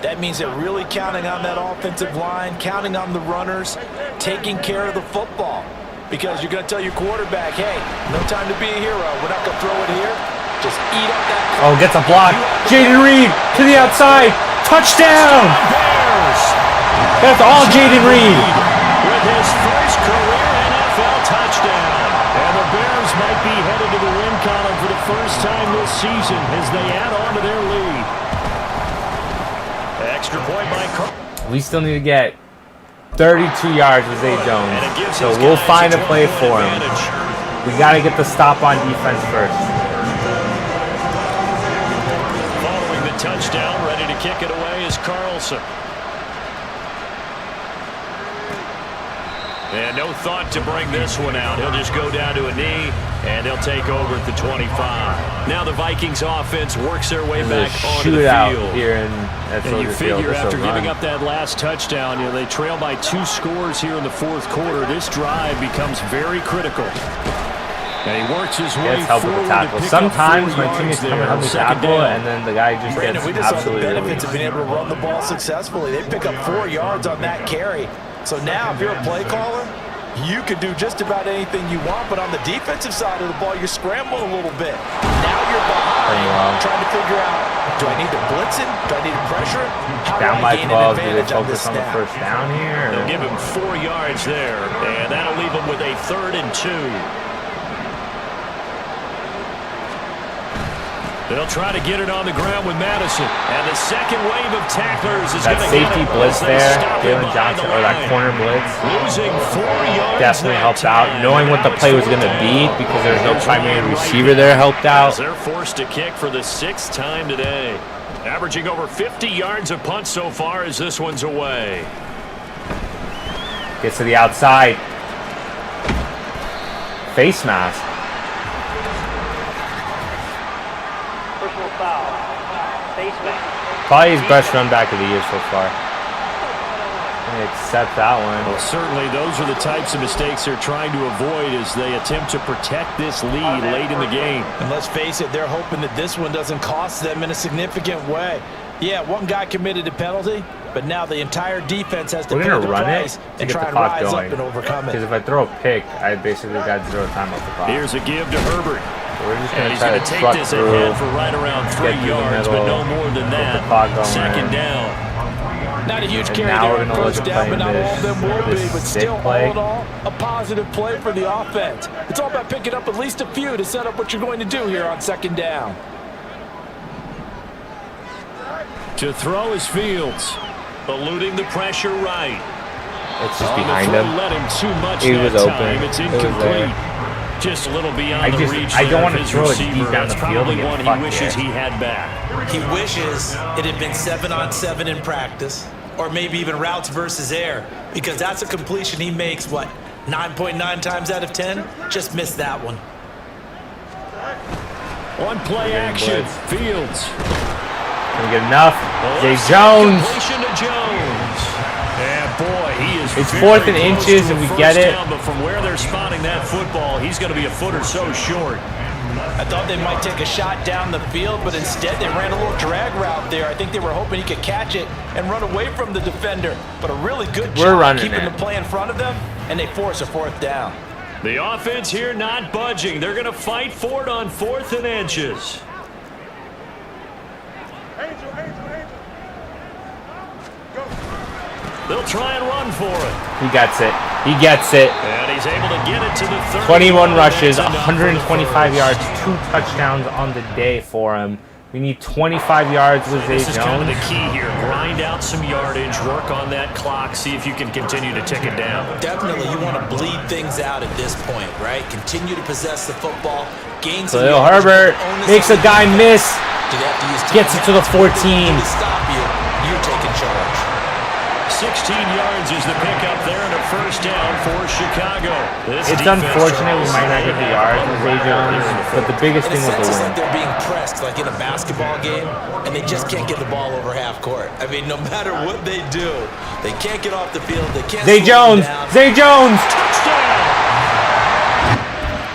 That means they're really counting on that offensive line, counting on the runners, taking care of the football. Because you're going to tell your quarterback, hey, no time to be a hero. We're not going to throw it here. Just eat up that clock. Oh, gets a block. Jaden Reed to the outside. Touchdown! Bears. That's all Jaden Reed. With his first career NFL touchdown. And the Bears might be headed to the win column for the first time this season as they add on to their lead. Extra point by Carl. We still need to get 32 yards with Zay Jones. So we'll find a play for him. We got to get the stop on defense first. Following the touchdown, ready to kick it away is Carlson. And no thought to bring this one out. He'll just go down to a knee, and he'll take over at the 25. Now the Vikings offense works their way back onto the field. Here in and you figure after giving up that last touchdown, you know, they trail by 2 scores here in the fourth quarter. This drive becomes very critical. And he works his way help with the tackle. Sometimes my teammates come and help me tackle, and then the guy just Brandon, gets we just saw the absolutely benefits of being able to run the ball successfully. They pick up 4 yards on that carry. So now if you're a play caller, you can do just about anything you want, but on the defensive side of the ball, you're scrambling a little bit. Now you're behind, trying to figure out, do I need to blitz him? Do I need to pressure him? How down do by I gain 12, an do they advantage on focus this on the snap? first down here? They'll give him 4 yards there, and that'll leave him with a 3rd and 2. They'll try to get it on the ground with Madison. And the second wave of tacklers is going to get safety it. blitz there, Jalen Johnson, or that corner blitz. Losing 4 yards definitely helped out. Knowing what the play was going to be, because there's no primary receiver there, helped out. They're forced to kick for the 6th time today. Averaging over 50 yards a punt so far as this one's away. Gets to the outside. Face mask. Personal foul. Face mask. Probably his best run back of the year so far. Accept that one. Well, certainly those are the types of mistakes they're trying to avoid as they attempt to protect this lead late in the game. And let's face it, they're hoping that this one doesn't cost them in a significant way. Yeah, one guy committed a penalty, but now the entire defense has to pay the price and try and rise up and overcome it. Because if I throw a pick, I basically got 0 time off the clock. Here's a give to Herbert. So we're just And going he's to going try to to take truck this ahead through. for right around 3 yards, but no more than that. 2nd down. Not a huge And carry now there we're on gonna first look at down, but not playing all of them will be. this But stick still, play. all in all, a positive play for the offense. It's all about picking up at least a few to set up what you're going to do here on 2nd down. To throw is Fields. Eluding the pressure right. It's just behind him. Let him too much He that was open. time. It's It was incomplete. there. Just a little beyond the reach. I don't there want of to his throw it receiver. deep down That's the field probably and one get he fucked wishes there. he had back. He wishes it had been 7-on-7 in practice, or maybe even routes versus air, because that's a completion he makes, 9.9 times out of 10? Just missed that one. On play action, blitz. Fields. Can we get enough? Zay Jones. Completion to Jones. And boy, he is It's very 4th and close inches, to a and we first get it. down, but from where they're spotting that football, he's going to be a foot or so short. I thought they might take a shot down the field, but instead they ran a little drag route there. I think they were hoping he could catch it and run away from the defender. But a really good job keeping the play in front of them, and they force a 4th down. The offense here not budging. They're going to fight for it on 4th and inches. They'll try and run for it. He gets it. He gets it. And he's able to get it to the 30. 21 rushes, 125 yards, 2 touchdowns on the day for him. We need 25 yards with Zay Jones. This is kind of the key here. Grind out some yardage, work on that clock, see if you can continue to tick it down. Definitely, you want to bleed things out at this point, right? Continue to possess the football, gain some Khalil yardage, Herbert makes a guy miss, Do they have to use gets it to the 14. To stop you, you're taking charge. 16 yards is the pickup there and a first down for Chicago. It's unfortunate we might not get the yards with Zay Jones, but the biggest thing was the It's win. like they're being pressed, like in a basketball game, and they just can't get the ball over half court. I mean, no matter what they do, they can't get off the field. They can't. Zay Jones! Zay Jones! Touchdown!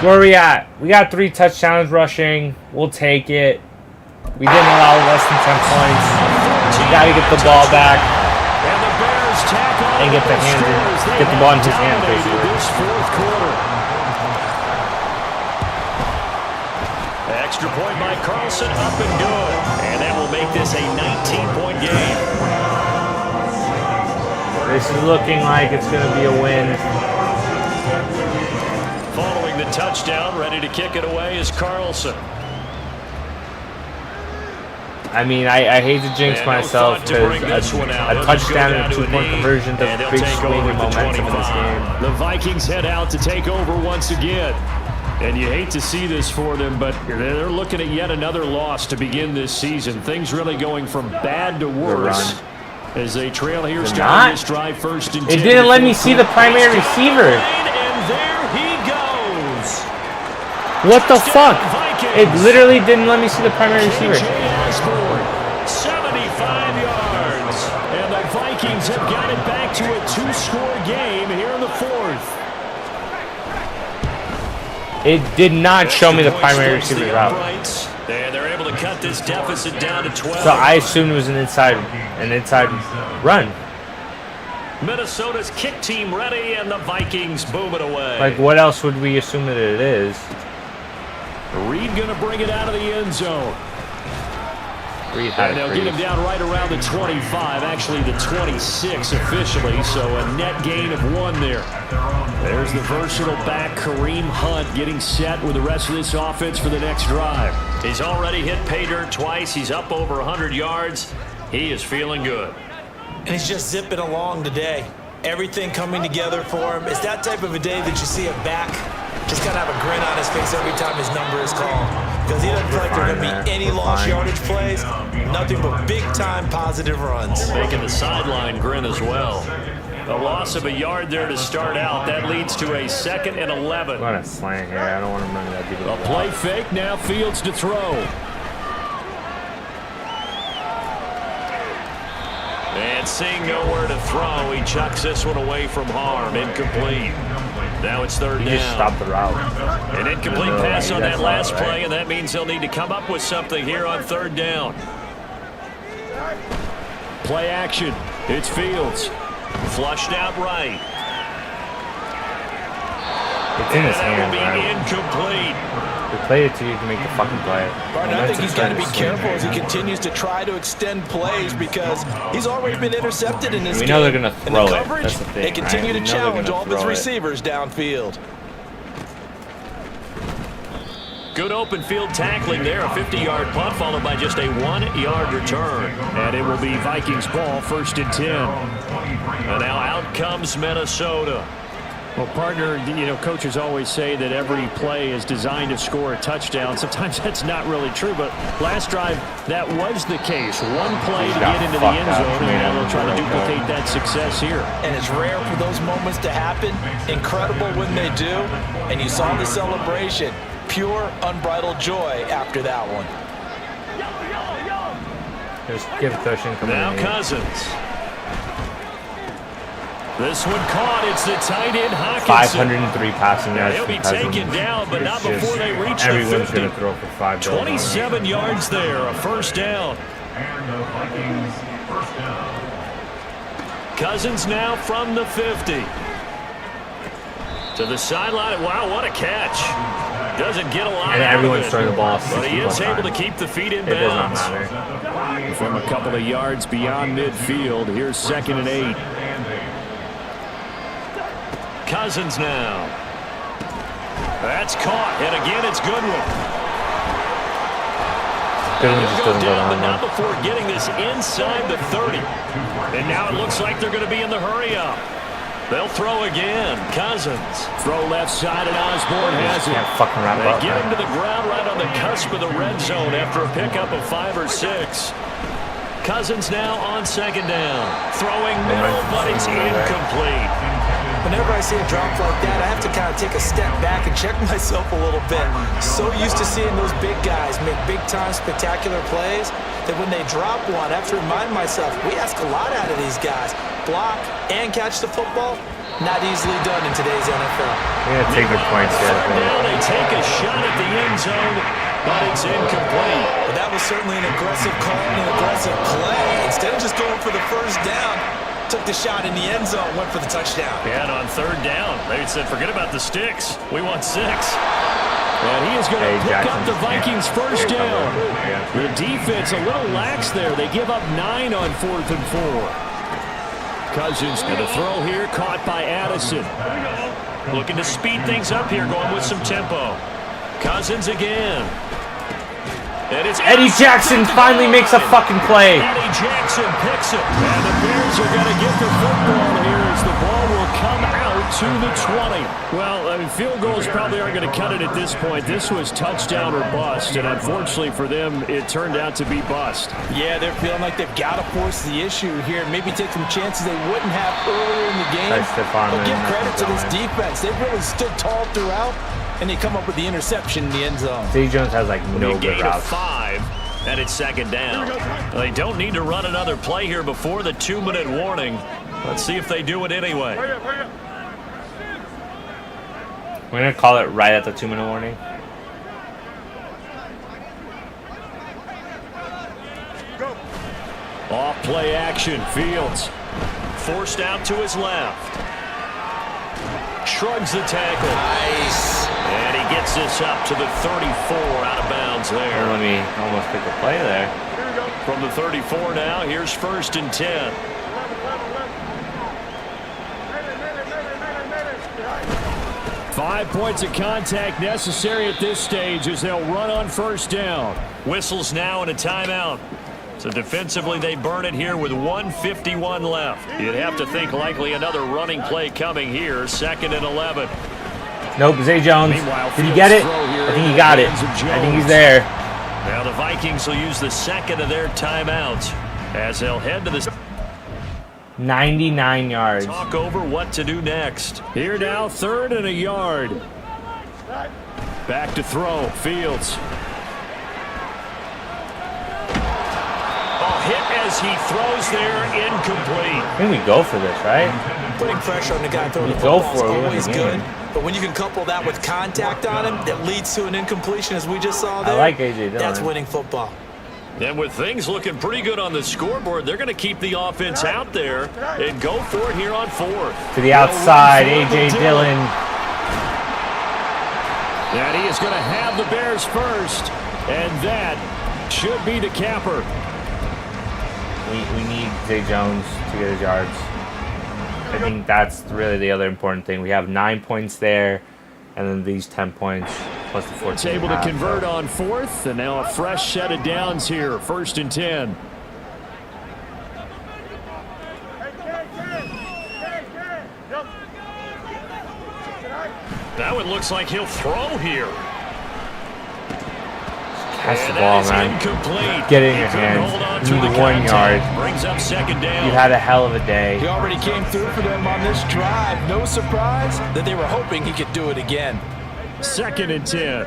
Where are we at? We got 3 touchdowns rushing. We'll take it. We didn't allow less than 10 points. We got to get the ball back. And get the ball in his hand, basically. This 4th quarter. Extra point by Carlson, up and good. And that will make this a 19-point game. This is looking like it's going to be a win. Following the touchdown, ready to kick it away is Carlson. I mean, I hate to jinx myself because a touchdown and a 2-point conversion does a big swing in momentum in this game. The Vikings head out to take over once again. And you hate to see this for them, but they're looking at yet another loss to begin this season. Things really going from bad to worse as they trail here starting this drive 1st and 10. It didn't let me see the primary receiver. And there he goes. What the fuck? It literally didn't let me see the primary receiver. 75 yards. And the Vikings have got it back to a 2-score game here in the 4th. It did not show me the primary receiver route. And they're able to cut this deficit down to 12. So I assumed it was an inside run. Minnesota's kick team ready, and the Vikings boom it away. Like, what else would we assume that it is? Reed going to bring it out of the end zone. And they'll get him down right around the 25, actually the 26 officially, so a net gain of 1 there. There's the versatile back, Kareem Hunt, getting set with the rest of this offense for the next drive. He's already hit pay dirt twice. He's up over 100 yards. He is feeling good. And he's just zipping along today. Everything coming together for him. It's that type of a day that you see him back. Just kind of have a grin on his face every time his number is called. Because he doesn't feel like there are going to be any lost yardage plays. Nothing but big-time positive runs. Making the sideline grin as well. A loss of a yard there to start out. That leads to a 2nd and 11. What a slant here. I don't want to run that deep. A play fake. Now Fields to throw. And seeing nowhere to throw, he chucks this one away from harm. Incomplete. Now it's 3rd down. He just stopped the route. An incomplete pass on that last play, and that means they'll need to come up with something here on 3rd down. Play action. It's Fields. Flushed out right. It's in his hand, man. Incomplete. They played it to you to make the fucking play. Barton, I think he's got to be careful as he continues to try to extend plays because he's already been intercepted in this game. We know they're going to throw the it. coverage, That's the thing. they continue to challenge all of his it. receivers downfield. Good open field tackling there. A 50-yard punt followed by just a 1-yard return. And it will be Vikings ball 1st and 10. And now out comes Minnesota. Well, partner, coaches always say that every play is designed to score a touchdown. Sometimes that's not really true, but last drive, that was the case. One play to get into the end zone, and now they'll try to duplicate that success here. And it's rare for those moments to happen. Incredible when they do. And you saw the celebration. Pure, unbridled joy after that one. There's gift cushion coming in. Now Cousins. This one caught. It's the tight end Hockenson. 503 passing yards. He'll be taken down, but not before they reach the 50. Everyone's going to throw for 5. 27 yards there, a 1st down. And the Vikings 1st down. Cousins now from the 50. To the sideline. Wow, what a catch. Doesn't get a lot And out everyone's of it, throwing the ball but he is 60+ able to times. keep the feet in It does not bounds. matter. From a couple of yards beyond midfield, here's 2nd and 8. Cousins now. That's caught, and again it's Goodwin. Goodwin just doesn't go down, but down. not before getting this inside the 30. And now it looks like they're going to be in the hurry-up. They'll throw again. Cousins. Throw left side, and Osborne has it. Can't fucking wrap They up. get him Man. to the ground right on the cusp of the red zone after a pickup of 5 or 6. Cousins now on 2nd down. Throwing middle, but it's incomplete. Whenever I see a drop like that, I have to kind of take a step back and check myself a little bit. So used to seeing those big guys make big-time spectacular plays that when they drop one, I have to remind myself, we ask a lot out of these guys. Block and catch the football, not easily done in today's NFL. We're going to take the points here. Third down, they take a shot at the end zone, but it's incomplete. But that was certainly an aggressive call and an aggressive play. Instead of just going for the first down, took the shot in the end zone, went for the touchdown. And on 3rd down, they said, forget about the sticks. We want 6. And he is going to pick Jackson. up the Vikings' first down. Yeah. The defense a little lax there. They give up 9 on 4th and 4. Cousins and the throw here caught by Addison. Looking to speed things up here, going with some tempo. Cousins again. And it's Eddie Jackson finally makes a fucking play. Eddie Jackson picks it. And the Bears are going to get the football here as the ball will come out to the 20. Well, I mean, field goals probably aren't going to cut it at this point. This was touchdown or bust, and unfortunately for them, it turned out to be bust. Yeah, they're feeling like they've got to force the issue here. Maybe take some chances they wouldn't have earlier in the game. But give credit to this defense. They really stood tall throughout, and they come up with the interception in the end zone. Zay Jones has like no good Gain of routes. 5, and it's 2nd down. They don't need to run another play here before the 2-minute warning. Let's see if they do it anyway. We're going to call it right at the 2-minute warning. Off play action, Fields. Forced out to his left. Shrugs the tackle. Nice. And he gets this up to the 34 out of bounds there. Let me almost pick a play there. From the 34 now, here's 1st and 10. Five points of contact necessary at this stage as they'll run on 1st down. Whistles now and a timeout. So defensively, they burn it here with 1:51 left. You'd have to think likely another running play coming here, 2nd and 11. Nope, Zay Jones. Meanwhile, Did he get it? Fields' throw here I think in he got the it. hands of I think he's Jones. there. Now the Vikings will use the 2nd of their timeouts as they'll head to the 99 yards. talk over what to do next. Here now, 3rd and a yard. Back to throw, Fields. Hit as he throws there, incomplete. I think we go for this, right? Putting pressure on the guy throwing the Go football is for it, we win the always game. good. But when you can couple that with contact on him that leads to an incompletion, as we just saw there, I like A.J. Dillon. that's winning football. And with things looking pretty good on the scoreboard, they're going to keep the offense out there and go for it here on 4th. To the outside, A.J. Dillon. And he is going to have the Bears first. And that should be the capper. We need Zay Jones to get his yards. I think that's really the other important thing. We have 9 points there, and then these 10 points plus the 14. It's able to convert on 4th, and now a fresh set of downs here, 1st and 10. Now it looks like he'll throw here. Catch the ball, man. Incomplete. Get it in your He couldn't hands. hold on You to need the 1 yard. contact. Brings up 2nd down. You had a hell of a day. He already came through for them on this drive. No surprise that they were hoping he could do it again. 2nd and 10.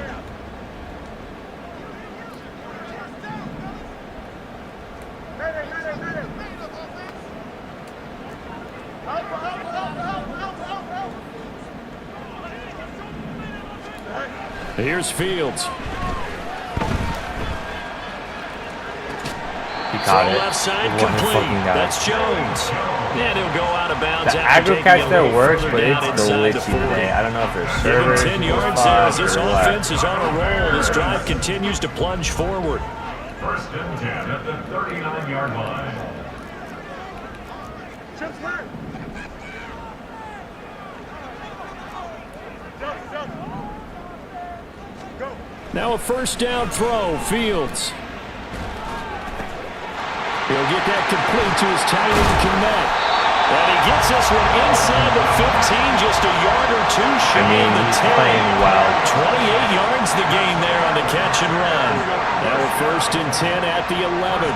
Here's Fields. He caught Throw it. left side One complete. fucking guy. That's Jones. And he'll go out of bounds. The after aggro taking catch a there little works, further but down it's inside the glitchy 40. today. I don't know if there's Give him servers 10 yards there as this offense is on a roll. This drive continues to plunge forward. First and 10 at the 39-yard line. Now a first down throw, Fields. He'll get that complete to his tight end, Kmet. And he gets this one inside the 15, just a yard or two shy of the 10. Playing well. 28 yards the gain there on the catch and run. Now a first and 10 at the 11.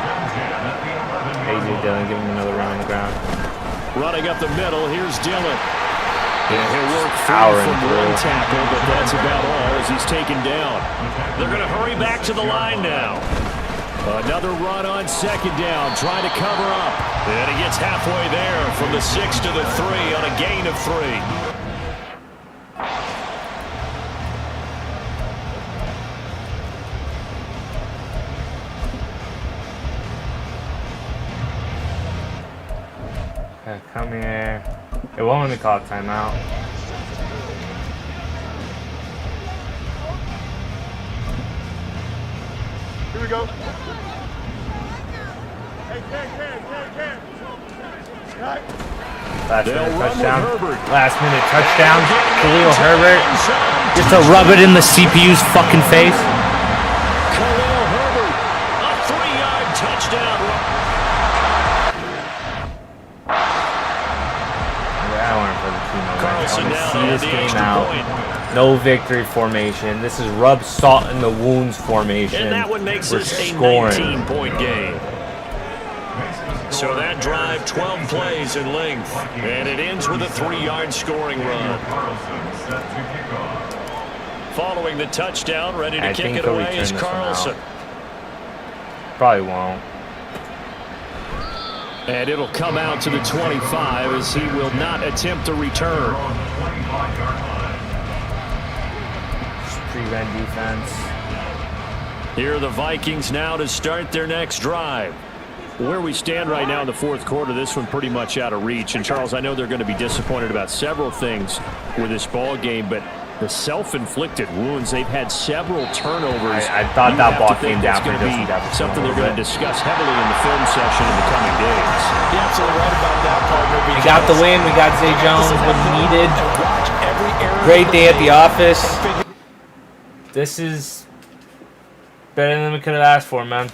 AJ Dillon, give him another run on the ground. Running up the middle, here's Dillon. Yeah, He'll work free powering from through. one tackle, but that's about all as he's taken down. They're going to hurry back to the line now. Another run on second down, trying to cover up. And he gets halfway there from the 6 to the 3 on a gain of 3. Okay, come here. It won't let me call a timeout. Here we go. Last minute They'll run with touchdown. Herbert. Last minute touchdown. Khalil Herbert. Just to rub it in the CPU's fucking face. Khalil Herbert, a 3-yard touchdown run. I want to play the team over. I Carlson want to now see at this the game extra out. point. No victory formation. This is rub salt in the wounds formation. And that one makes We're this a scoring. 19-point game. So that drive, 12 plays in length. And it ends with a 3-yard scoring run. Following the touchdown, ready to I kick think it they'll away return is this one Carlson. Probably won't. And it'll come out to the 25 as he will not attempt to return. Prevent defense. Here are the Vikings now to start their next drive. Where we stand right now in the fourth quarter, this one pretty much out of reach. And Charles, I know they're going to be disappointed about several things with this ball game, but the self-inflicted wounds, they've had several turnovers. I thought that ball came down that's for going to Justin be Jefferson something a they're little going to bit. discuss heavily in the film session in the coming days. You're absolutely right about that, partner. We got the win. We got Zay Jones what he needed. Great day at the office. This is better than we could have asked for, man.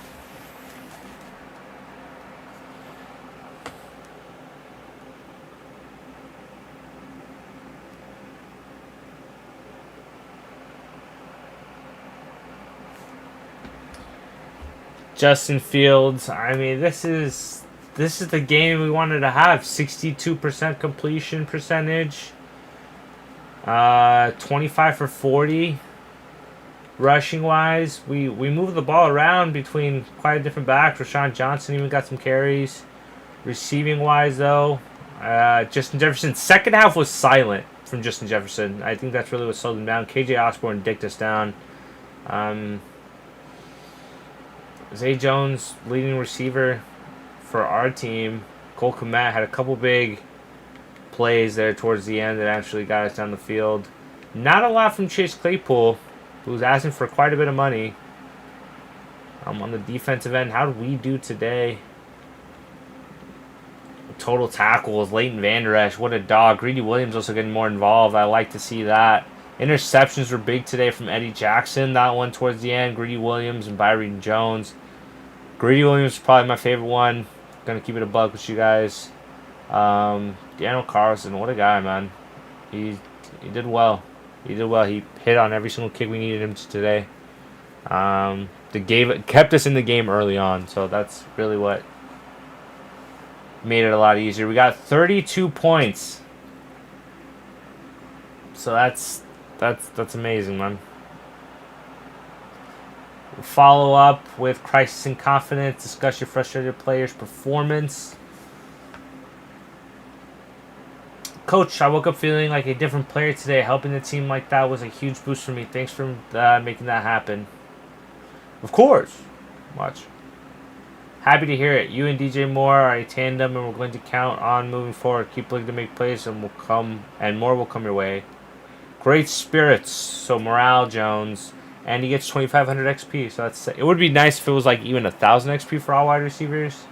Justin Fields. I mean, this is the game we wanted to have. 62% completion percentage. 25 for 40. Rushing wise, we moved the ball around between quite a different backs. Rashawn Johnson even got some carries. Receiving wise, though, Justin Jefferson. Second half was silent from Justin Jefferson. I think that's really what slowed him down. KJ Osborne dicked us down. Zay Jones, leading receiver for our team. Cole Kmet had a couple big plays there towards the end that actually got us down the field. Not a lot from Chase Claypool, who was asking for quite a bit of money. On the defensive end, how did we do today? Total tackles, Leighton Vander Esch, what a dog. Greedy Williams also getting more involved. I like to see that. Interceptions were big today from Eddie Jackson. That one towards the end. Greedy Williams and Byron Jones. Greedy Williams is probably my favorite one. Gonna keep it a buck with you guys. Daniel Carlson, what a guy, man. He did well. He did well. He hit on every single kick we needed him to today. Kept us in the game early on, so that's really what made it a lot easier. We got 32 points. So that's amazing, man. We'll follow up with Crisis and Confidence. Discuss your frustrated players' performance. Coach, I woke up feeling like a different player today. Helping the team like that was a huge boost for me. Thanks for making that happen. Of course. Watch. Happy to hear it. You and DJ Moore are a tandem, and we're going to count on moving forward. Keep looking to make plays, and more will come your way. Great spirits. So morale, Jones, and he gets 2,500 XP. So it would be nice if it was like even 1,000 XP for all wide receivers,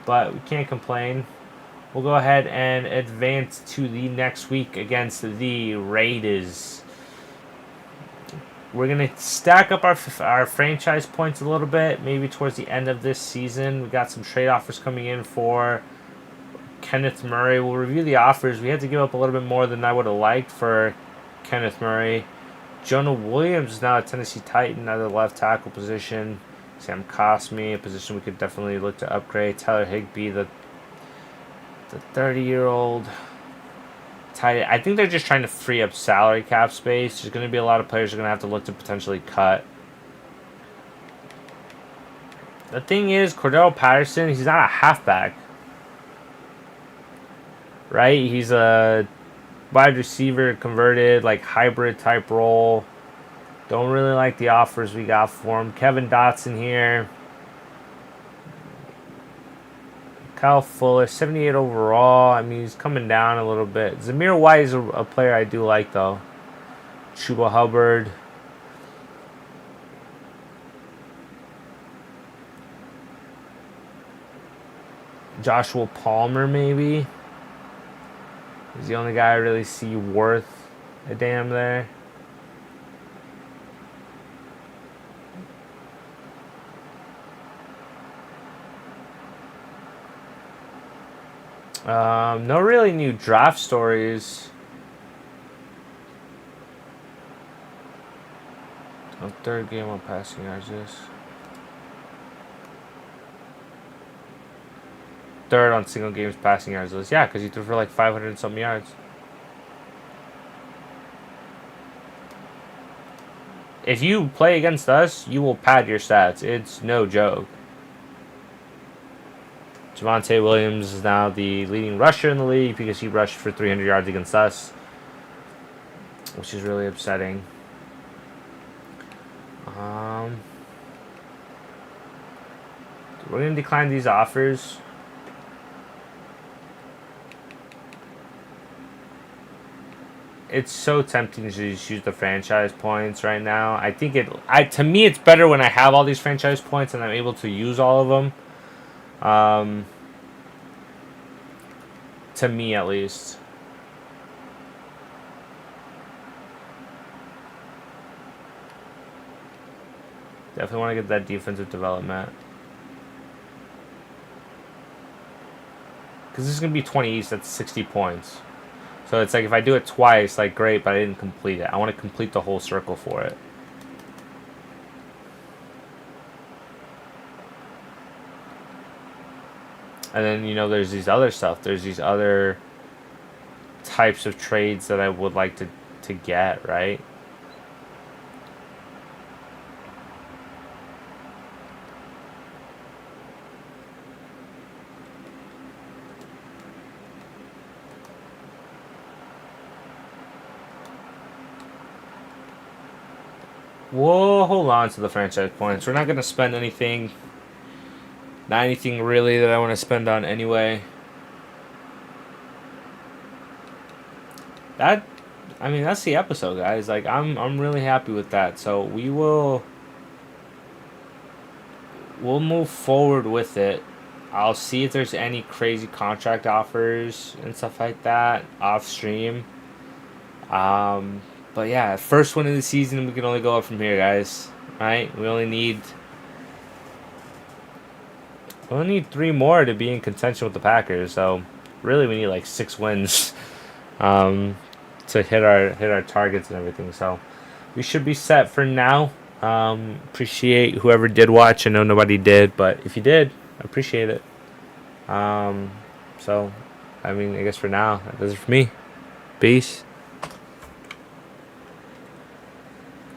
but we can't complain. We'll go ahead and advance to the next week against the Raiders. We're going to stack up our franchise points a little bit, maybe towards the end of this season. We got some trade offers coming in for Kenneth Murray. We'll review the offers. We had to give up a little bit more than I would have liked for Kenneth Murray. Jonah Williams is now a Tennessee Titan at the left tackle position. Sam Cosmi, a position we could definitely look to upgrade. Tyler Higbee, the 30-year-old tight end. I think they're just trying to free up salary cap space. There's going to be a lot of players who are going to have to look to potentially cut. The thing is, Cordell Patterson, he's not a halfback. Right? He's a wide receiver converted, like hybrid type role. Don't really like the offers we got for him. Kevin Dotson here. Kyle Fuller, 78 overall. I mean, he's coming down a little bit. Zamir White is a player I do like, though. Chuba Hubbard. Joshua Palmer, maybe. He's the only guy I really see worth a damn there. No really new draft stories. Third game on passing yards. Third on single games passing yards list. Yeah, because he threw for like 500 and some yards. If you play against us, you will pad your stats. It's no joke. Javonte Williams is now the leading rusher in the league because he rushed for 300 yards against us, which is really upsetting. We're going to decline these offers. It's so tempting to just use the franchise points right now. I think to me, it's better when I have all these franchise points and I'm able to use all of them. To me, at least. Definitely want to get that defensive development. Because this is going to be 20 each, that's 60 points. So it's like if I do it twice, like great, but I didn't complete it. I want to complete the whole circle for it. And then, you know, there's these other stuff. There's these other types of trades that I would like to get, right? We'll hold on to the franchise points. We're not going to spend anything. Not anything really that I want to spend on anyway. I mean, that's the episode, guys. Like, I'm really happy with that. So we'll move forward with it. I'll see if there's any crazy contract offers and stuff like that off stream. But yeah, first win of the season, we can only go up from here, guys. Right? We only need 3 more to be in contention with the Packers. So really, we need like 6 wins to hit our targets and everything. So we should be set for now. Appreciate whoever did watch. I know nobody did, but if you did, I appreciate it. So I mean, I guess for now, that does it for me. Peace.